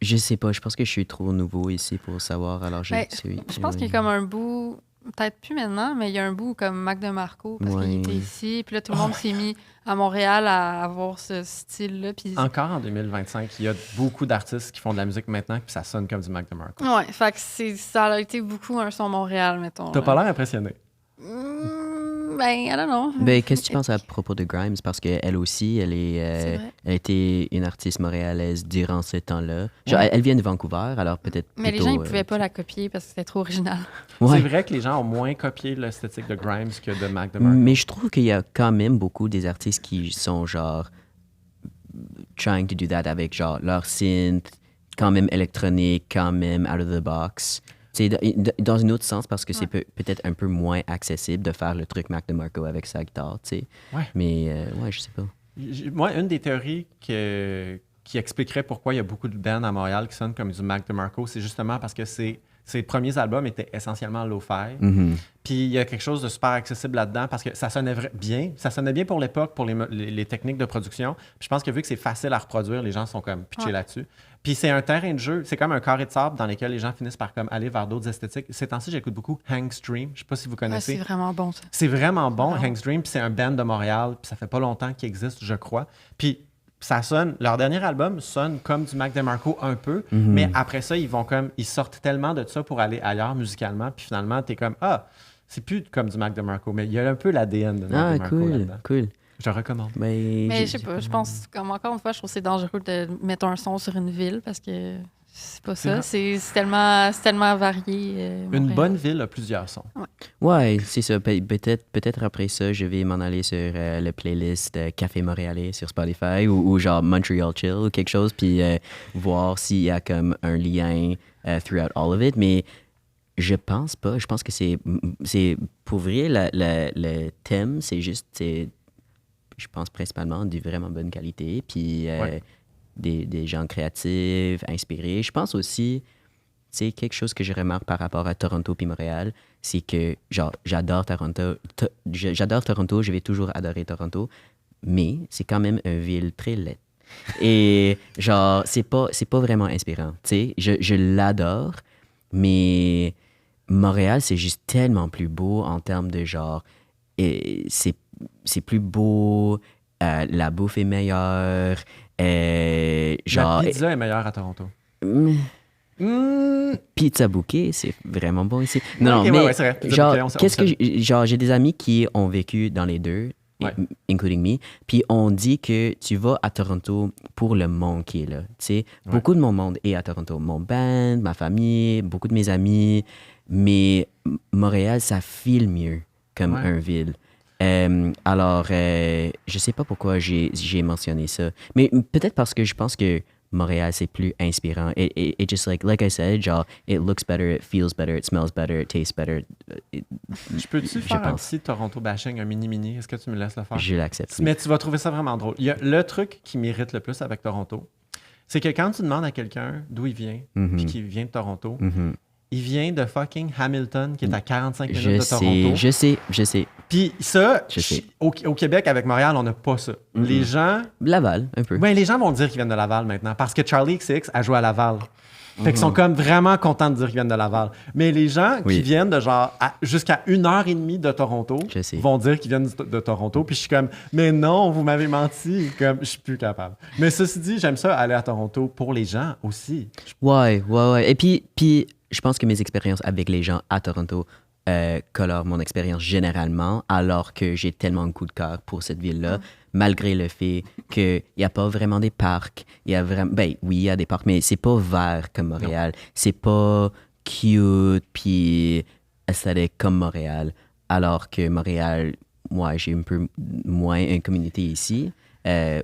Je sais pas, je pense que je suis trop nouveau ici pour savoir, alors
Je pense qu'il y a comme un bout, peut-être plus maintenant, mais il y a un bout comme Mac DeMarco, parce qu'il était ici, puis là, tout le monde s'est mis à Montréal à avoir ce style-là. Puis...
Encore en 2025, il y a beaucoup d'artistes qui font de la musique maintenant, puis ça sonne comme du Mac DeMarco.
Ouais, fait que ça a été beaucoup un son Montréal, mettons.
T'as pas l'air impressionné?
Ben, I don't know.
Ben, qu'est-ce que tu penses à propos de Grimes? Parce qu'elle aussi, elle a été une artiste montréalaise durant ce temps-là. Genre, elle vient de Vancouver, alors peut-être
Mais
plutôt,
les gens, ils pouvaient pas la copier parce que c'était trop original.
Ouais.
C'est vrai que les gens ont moins copié l'esthétique de Grimes que de Mac DeMarco.
Mais je trouve qu'il y a quand même beaucoup des artistes qui sont genre trying to do that avec genre leur synth, quand même électronique, quand même out of the box. C'est dans un autre sens parce que c'est peut-être un peu moins accessible de faire le truc Mac DeMarco avec sa guitare, tu sais.
Ouais.
Mais ouais, je sais pas.
Moi, une des théories qui expliquerait pourquoi il y a beaucoup de bands à Montréal qui sonnent comme du Mac DeMarco, c'est justement parce que ses premiers albums étaient essentiellement lo-fi. Puis il y a quelque chose de super accessible là-dedans parce que ça sonnait bien. Ça sonnait bien pour l'époque, pour les techniques de production. Puis je pense que vu que c'est facile à reproduire, les gens sont comme pitchés là-dessus. Puis c'est un terrain de jeu, c'est comme un carré de sable dans lequel les gens finissent par comme aller vers d'autres esthétiques. Ces temps-ci, j'écoute beaucoup Hank's Dream. Je sais pas si vous connaissez.
C'est vraiment bon, ça.
C'est vraiment bon, Hank's Dream. Puis c'est un band de Montréal. Puis ça fait pas longtemps qu'il existe, je crois. Puis ça sonne, leur dernier album sonne comme du Mac DeMarco un peu, mais après ça, ils sortent tellement de ça pour aller ailleurs musicalement, puis finalement, t'es comme, c'est plus comme du Mac DeMarco, mais il y a un peu l'ADN de Mac DeMarco là-dedans.
Cool.
Je recommande.
Mais je sais pas, je pense, comme encore une fois, je trouve que c'est dangereux de mettre un son sur une ville parce que C'est pas ça. C'est tellement varié.
Une
Montréal.
bonne ville a plusieurs sons.
Ouais, c'est ça. Peut-être après ça, je vais m'en aller sur le playlist Café Montréalais sur Spotify ou genre Montreal Chill ou quelque chose, puis voir s'il y a comme un lien throughout all of it. Mais je pense pas. Je pense que c'est pour vrai, le thème, c'est juste, je pense principalement de vraiment bonne qualité, puis des gens créatifs, inspirés. Je pense aussi, c'est quelque chose que je remarque par rapport à Toronto puis Montréal, c'est que, genre, j'adore Toronto, je vais toujours adorer Toronto, mais c'est quand même une ville très laide. Et, genre, c'est pas vraiment inspirant, tu sais. Je l'adore, mais Montréal, c'est juste tellement plus beau en termes de, genre, et c'est plus beau, la bouffe est meilleure, genre...
La pizza est meilleure à Toronto.
Pizza Bouquet, c'est vraiment bon ici. Non,
Ok,
mais
ouais, c'est vrai. Pizza
genre,
Bouquet,
genre, j'ai des amis qui ont vécu dans les deux,
Ouais.
including me, puis on dit que tu vas à Toronto pour le monde qui est là. Tu sais,
Ouais.
beaucoup de mon monde est à Toronto. Mon band, ma famille, beaucoup de mes amis, mais Montréal, ça file mieux comme
Ouais.
un ville. Alors, je sais pas pourquoi j'ai mentionné ça, mais peut-être parce que je pense que Montréal, c'est plus inspirant. It just like I said, genre, it looks better, it feels better, it smells better, it tastes better.
Je peux-tu faire un
pense.
petit Toronto bashing, un mini-mini? Est-ce que tu me laisses le faire?
Je l'accepte.
Mais tu vas trouver ça vraiment drôle. Il y a le truc qui m'irrite le plus avec Toronto, c'est que quand tu demandes à quelqu'un d'où il vient,
Mhm.
puis qu'il vient de Toronto,
Mhm.
il vient de fucking Hamilton, qui est à 45 minutes de Toronto.
Je sais.
Puis ça,
Je sais.
au Québec, avec Montréal, on n'a pas ça. Les gens...
Laval, un peu.
Ouais, les gens vont dire qu'ils viennent de Laval maintenant, parce que Charlie XX a joué à Laval. Fait qu'ils sont comme vraiment contents de dire qu'ils viennent de Laval. Mais les gens qui
Oui.
viennent de genre jusqu'à 1h30 de Toronto
Je sais.
vont dire qu'ils viennent de Toronto. Puis je suis comme, mais non, vous m'avez menti. Comme, je suis plus capable. Mais ceci dit, j'aime ça aller à Toronto pour les gens aussi.
Ouais. Et puis, je pense que mes expériences avec les gens à Toronto colorent mon expérience généralement, alors que j'ai tellement de coup de cœur pour cette ville-là, malgré le fait qu'il n'y a pas vraiment des parcs. Il y a vraiment, ben oui, il y a des parcs, mais c'est pas vert comme Montréal. C'est pas cute puis aesthetic comme Montréal. Alors que Montréal, moi, j'ai un peu moins une communauté ici.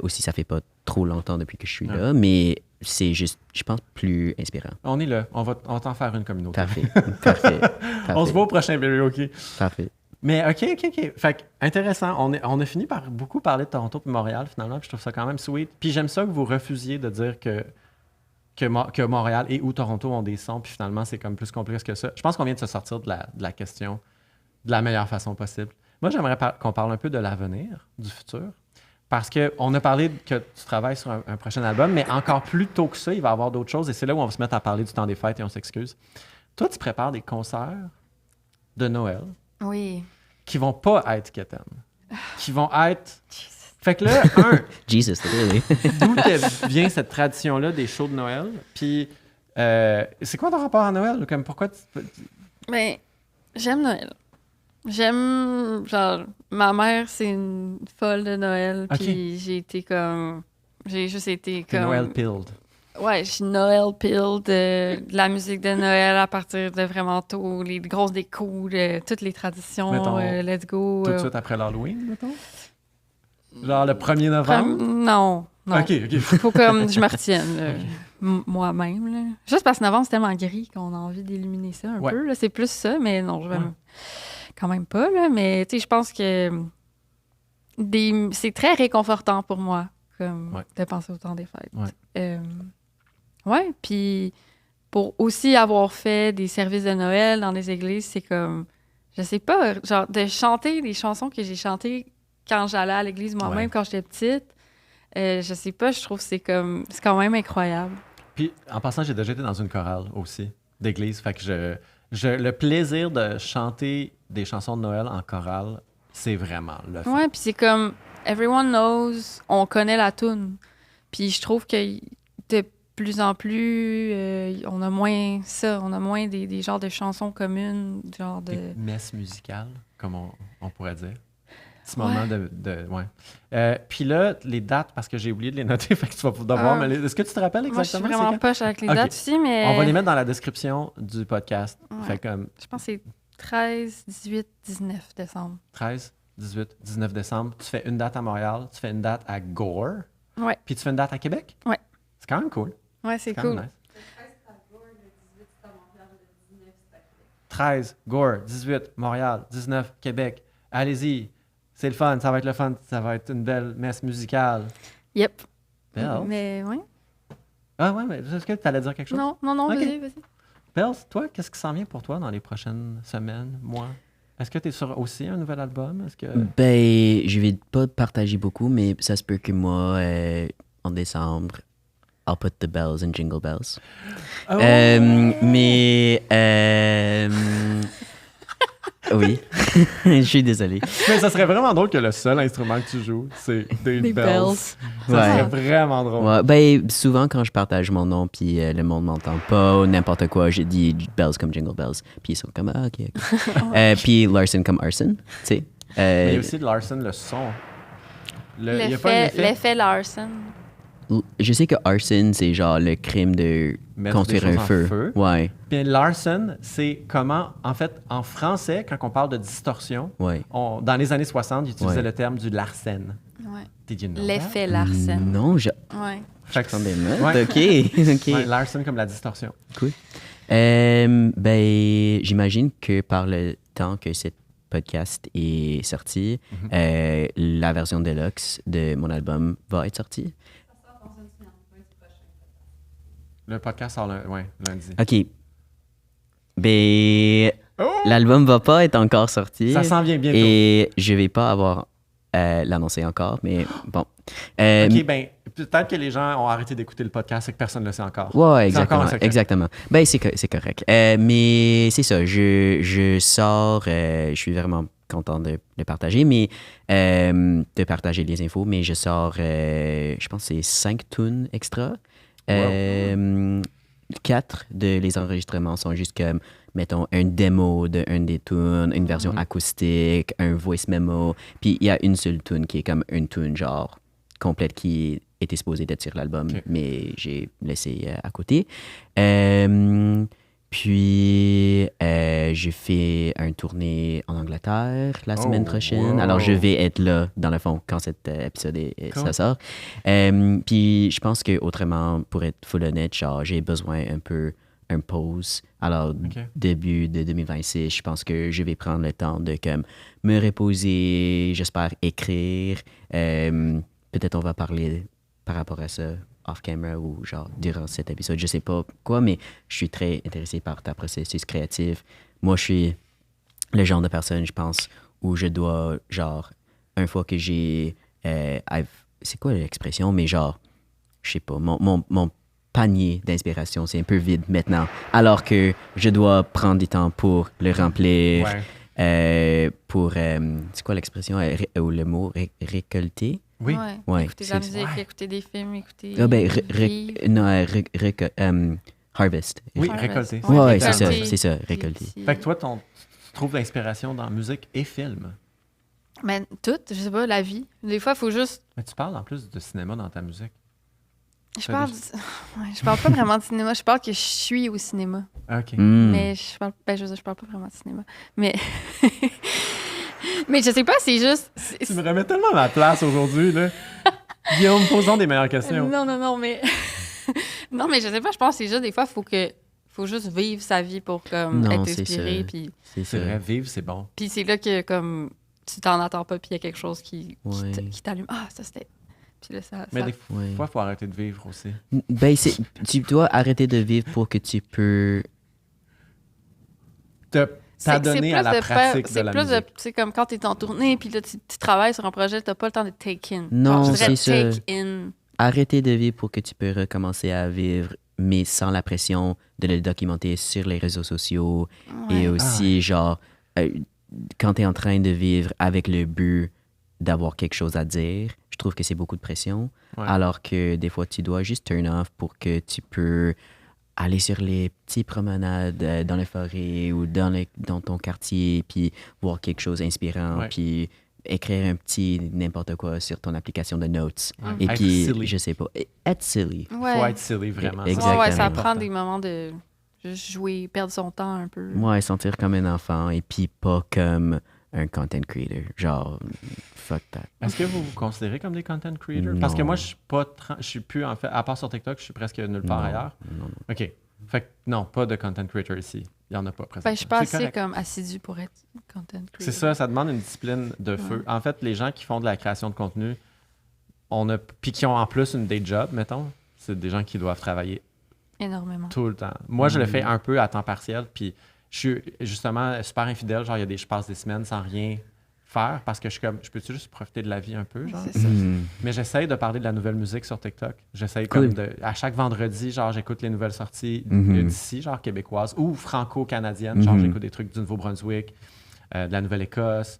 Aussi, ça fait pas trop longtemps depuis que je suis là, mais c'est juste, je pense, plus inspirant.
On est là. On va t'en faire une communauté.
Parfait.
On se voit au prochain karaoké.
Parfait.
Mais OK. Fait que, intéressant. On a fini par beaucoup parler de Toronto puis Montréal, finalement. Puis je trouve ça quand même sweet. Puis j'aime ça que vous refusiez de dire que Montréal et ou Toronto ont des sons. Puis finalement, c'est comme plus complexe que ça. Je pense qu'on vient de se sortir de la question de la meilleure façon possible. Moi, j'aimerais qu'on parle un peu de l'avenir, du futur. Parce qu'on a parlé que tu travailles sur un prochain album, mais encore plus tôt que ça, il va y avoir d'autres choses. Et c'est là où on va se mettre à parler du temps des fêtes et on s'excuse. Toi, tu prépares des concerts de Noël
Oui.
qui vont pas être quétaines. Qui vont être... Fait que là,
Jesus, really?
d'où vient cette tradition-là des shows de Noël? Puis, c'est quoi ton rapport à Noël? Comme, pourquoi
Mais j'aime Noël. J'aime, genre, ma mère, c'est une folle de Noël. Puis j'ai juste été
T'es
comme...
Noël pilled?
Ouais, je suis Noël pilled, de la musique de Noël à partir de vraiment tôt, les grosses décos, toutes les traditions,
Mettons,
let's go.
Tout de suite après l'Halloween, mettons? Genre le 1er novembre?
Non.
OK.
Faut comme je me retienne moi-même. Là. Juste parce que novembre, c'est tellement gris qu'on a envie d'illuminer ça un peu. Là. C'est plus ça, mais non, je vais quand même pas. Là. Mais tu sais, je pense que c'est très réconfortant pour moi comme de penser au temps des fêtes. Ouais, puis pour aussi avoir fait des services de Noël dans des églises, c'est comme, je sais pas, genre de chanter des chansons que j'ai chantées quand j'allais à l'église moi-même, quand j'étais petite. Je sais pas, je trouve que c'est quand même incroyable.
Puis, en passant, j'ai déjà été dans une chorale aussi, d'église. Fait que le plaisir de chanter des chansons de Noël en chorale, c'est vraiment le fun.
Ouais, puis c'est comme, everyone knows, on connaît la toune. Puis je trouve que de plus en plus, on a moins des genres de chansons communes, genre de...
Des messes musicales, comme on pourrait dire. petit moment ouais. Puis là, les dates, parce que j'ai oublié de les noter, fait que tu vas devoir me les... Est-ce que tu te rappelles exactement?
Moi, je suis vraiment poche avec les
Ok.
dates aussi, mais...
On va les mettre dans la description du podcast.
Ouais.
Fait comme
Je pense que c'est 13, 18, 19 décembre.
13, 18, 19 décembre. Tu fais une date à Montréal, tu fais une date à Gore,
Ouais.
puis tu fais une date à Québec?
Ouais.
C'est quand même cool.
Ouais, c'est
quand même
cool.
nice. 13, Gore, 18, Montréal, 19, Québec. Allez-y, c'est le fun, ça va être le fun, ça va être une belle messe musicale.
Yep.
Bells.
Mais ouais.
Ah ouais, mais est-ce que tu allais dire quelque chose?
Non,
Ok.
vas-y.
Bells, toi, qu'est-ce qui s'en vient pour toi dans les prochaines semaines, mois? Est-ce que tu es sur aussi un nouvel album? Est-ce que...
Ben, je vais pas partager beaucoup, mais ça se peut que moi, en décembre, I'll put the bells in Jingle Bells.
Oh!
Mais, oui, je suis désolé.
Mais ça serait vraiment drôle que le seul instrument que tu joues, c'est des bells. Ça serait
Ouais.
vraiment drôle.
Ouais, ben, souvent, quand je partage mon nom, puis le monde m'entend pas, ou n'importe quoi, j'ai dit bells comme Jingle Bells. Puis ils sont comme, ah, OK. Puis Larson comme Arson, tu sais.
Mais il y a aussi de Larson, le son. Il y a pas un effet?
L'effet Larson.
Je sais que arson, c'est genre le crime de
Mettre
construire
des
un
choses en
feu.
feu.
Ouais,
Puis Larson, c'est comment, en fait, en français, quand on parle de distorsion,
ouais.
dans les années 60, ils utilisaient
Ouais.
le terme du larsen.
Ouais.
Did you know
L'effet Larson.
Non, je...
Ouais.
that? Fait que-
Prends des notes.
Ouais.
OK, OK.
Ouais, Larson comme la distorsion.
Cool. Ben, j'imagine que par le temps que ce podcast est sorti, la version deluxe de mon album va être sortie.
Le podcast sort lundi.
OK. Ben, l'album va pas être encore sorti.
Ça s'en vient bientôt.
Et je vais pas avoir l'annoncer encore, mais bon.
OK, ben, peut-être que les gens ont arrêté d'écouter le podcast et que personne ne le sait encore.
Ouais,
C'est encore un
exactement.
secret.
Exactement. Ben, c'est correct. Mais c'est ça, je sors, je suis vraiment content de le partager, mais de partager les infos, mais je sors, je pense que c'est 5 tunes extra. 4 de les enregistrements sont juste comme, mettons, un démo de un des tunes, une version acoustique, un voice memo, puis il y a une seule tune qui est comme une tune genre complète qui était supposée d'être sur l'album,
Ok.
mais j'ai laissé à côté. Puis, j'ai fait un tournée en Angleterre la semaine prochaine.
wow.
Alors, je vais être là, dans le fond, quand cet épisode
Cool.
ça sort. Puis, je pense que autrement, pour être full honnête, genre, j'ai besoin un peu un pause. Alors, début de 2026, je pense que je vais prendre le temps de comme, me reposer, j'espère écrire. Peut-être on va parler par rapport à ça off-camera ou genre durant cet épisode, je sais pas quoi, mais je suis très intéressé par ta processus créatif. Moi, je suis le genre de personne, je pense, où je dois, genre, une fois que j'ai... c'est quoi l'expression? Mais genre, je sais pas, mon panier d'inspiration, c'est un peu vide maintenant, alors que je dois prendre du temps pour le remplir, pour... c'est quoi l'expression? Ou le mot? Récolter?
Oui.
Ouais,
Écouter de la
c'est-
musique, écouter des films, écouter.
Ah ben,
des
non, harvest.
Oui,
Harvest.
récolter.
Ouais, c'est ça,
récolter.
c'est ça, récolter.
Puis-
Fait que toi, tu trouves l'inspiration dans musique et film.
Mais tout, je sais pas, la vie. Des fois, il faut juste.
Mais tu parles en plus de cinéma dans ta musique.
Je
Ça
parle, ouais, je parle pas vraiment de cinéma. Je parle que je suis au cinéma.
OK.
Mm.
Mais je parle, je veux dire, je parle pas vraiment de cinéma. Mais. Mais je sais pas, c'est juste.
Tu me remets tellement à ma place aujourd'hui, là. Guillaume, posons des meilleures questions.
Non, mais. Non, mais je sais pas, je pense que c'est juste des fois, faut juste vivre sa vie pour comme,
Non,
être
c'est
inspiré.
ça.
Puis
C'est
C'est
ça.
vrai, vivre, c'est bon.
c'est là que comme tu t'en attends pas, puis il y a quelque chose qui
Ouais.
qui t'allume. Ah, ça c'était. Puis là, ça.
Mais
ça-
des
Ouais.
fois, il faut arrêter de vivre aussi.
Ben, tu dois arrêter de vivre pour que tu peux...
T'adonner à la pratique de
C'est
la
plus
musique.
c'est comme quand t'es en tournée, puis là, tu travailles sur un projet, t'as pas le temps de take in.
Non,
Genre, je dirais
c'est ça.
take in.
Arrêter de vivre pour que tu peux recommencer à vivre, mais sans la pression de le documenter sur les réseaux sociaux.
Ouais.
Et aussi, genre, quand tu es en train de vivre avec le but d'avoir quelque chose à dire, je trouve que c'est beaucoup de pression.
Ouais.
Alors que des fois, tu dois juste turn off pour que tu peux aller sur les petites promenades dans la forêt ou dans ton quartier, puis voir quelque chose d'inspirant,
Ouais.
puis écrire un petit n'importe quoi sur ton application de notes. Et
Être
puis,
silly.
je sais pas, être silly.
Ouais.
Faut être silly, vraiment.
Exactement.
Ouais, ça
important.
prend des moments de juste jouer, perdre son temps un peu.
Ouais, sentir comme un enfant et puis pas comme un content creator. Genre, fuck that.
Est-ce que vous vous considérez comme des content creators? Parce que
Non.
moi, je suis plus, en fait, à part sur TikTok, je suis presque nulle part
Non,
ailleurs.
non, non.
OK. Fait que non, pas de content creator ici. Il n'y en a pas presque.
Ben, je suis pas assez comme assidue pour être content creator.
C'est ça, ça demande une discipline de feu.
Ouais.
En fait, les gens qui font de la création de contenu, puis qui ont en plus une day job, mettons, c'est des gens qui doivent travailler
Énormément.
tout le temps. Moi, je le fais un peu à temps partiel, puis je suis justement super infidèle. Genre, je passe des semaines sans rien faire parce que je suis comme, je peux-tu juste profiter de la vie un peu, genre?
C'est ça.
Mais j'essaye de parler de la nouvelle musique sur TikTok. J'essaye
Cool.
comme à chaque vendredi, genre, j'écoute les nouvelles sorties d'ici, genre québécoises ou franco-canadiennes. Genre, j'écoute des trucs du Nouveau-Brunswick, de la Nouvelle-Écosse.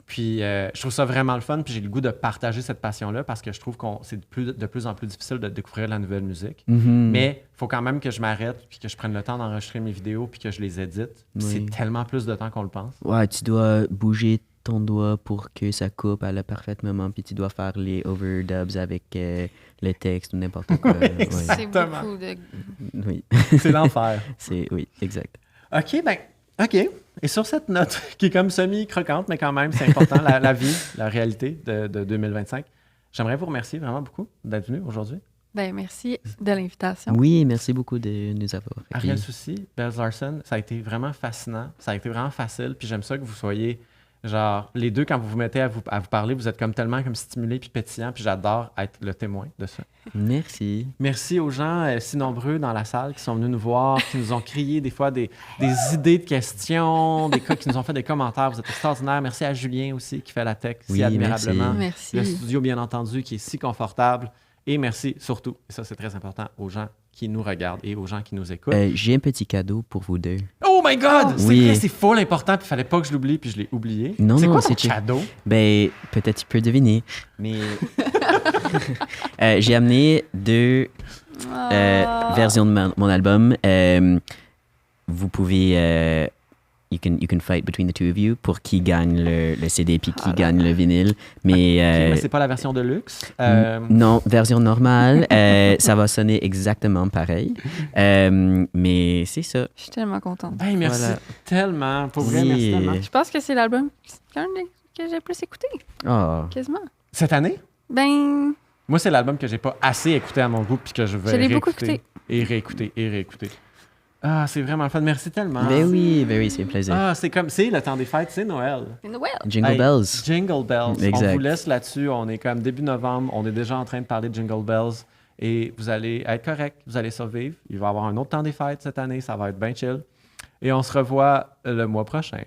Puis, je trouve ça vraiment le fun. Puis, j'ai le goût de partager cette passion-là parce que je trouve que c'est de plus en plus difficile de découvrir la nouvelle musique. Mais il faut quand même que je m'arrête puis que je prenne le temps d'enregistrer mes vidéos puis que je les édite. Puis
Oui.
c'est tellement plus de temps qu'on le pense.
Ouais, tu dois bouger ton doigt pour que ça coupe à le parfait moment, puis tu dois faire les overdubs avec le texte ou n'importe quoi. Ouais.
C'est
Exactement.
beaucoup de...
Oui,
C'est l'enfer.
oui, exact.
OK, ben, OK. Et sur cette note, qui est comme semi-croquante, mais quand même, c'est important, la vie, la réalité de 2025, j'aimerais vous remercier vraiment beaucoup d'être venu aujourd'hui.
Ben, merci de l'invitation.
Oui, merci beaucoup de nous avoir
Ariel
accueillis.
Soucy, Bells Larson, ça a été vraiment fascinant, ça a été vraiment facile, puis j'aime ça que vous soyez, genre, les deux, quand vous vous mettez à vous parler, vous êtes comme tellement comme stimulés puis pétillants, puis j'adore être le témoin de ça.
Merci.
Merci aux gens si nombreux dans la salle qui sont venus nous voir, qui nous ont crié des fois des idées de questions, qui nous ont fait des commentaires. Vous êtes extraordinaires. Merci à Julien aussi qui fait la tech si
Oui,
admirablement.
Merci.
Le studio, bien entendu, qui est si confortable. Et merci surtout, et ça c'est très important, aux gens qui nous regardent et aux gens qui nous écoutent.
J'ai un petit cadeau pour vous deux.
Oh my God! C'est
Oui.
vrai, c'est full important, puis il fallait pas que je l'oublie, puis je l'ai oublié.
Non,
c'est
non,
quoi ton
c'est-
cadeau?
Ben, peut-être tu peux deviner, mais j'ai amené deux versions de mon album. Vous pouvez... You can fight between the two of you pour qui gagne le CD puis qui gagne le vinyle. Mais,
Ok, mais c'est pas la version de luxe.
non, version normale, ça va sonner exactement pareil. Mais c'est ça.
Je suis tellement contente.
Hey, merci
Voilà.
tellement. Pour vrai,
Oui.
merci tellement.
Je pense que c'est l'album que j'ai le plus écouté,
Oh.
quasiment.
Cette année?
Ben,
Moi, c'est l'album que j'ai pas assez écouté à mon goût puis que je vais
Je l'ai beaucoup
réécouter et réécouter et réécouter. Ah, c'est vraiment le fun. Merci tellement.
Ben oui, c'est un plaisir.
Ah, c'est le temps des fêtes, c'est Noël.
c'est Noël.
Jingle
Hey,
Bells.
Jingle Bells.
Exact.
On vous laisse là-dessus. On est comme début novembre. On est déjà en train de parler de Jingle Bells. Et vous allez être correct. Vous allez survivre. Il va y avoir un autre temps des fêtes cette année. Ça va être bien chill. Et on se revoit le mois prochain.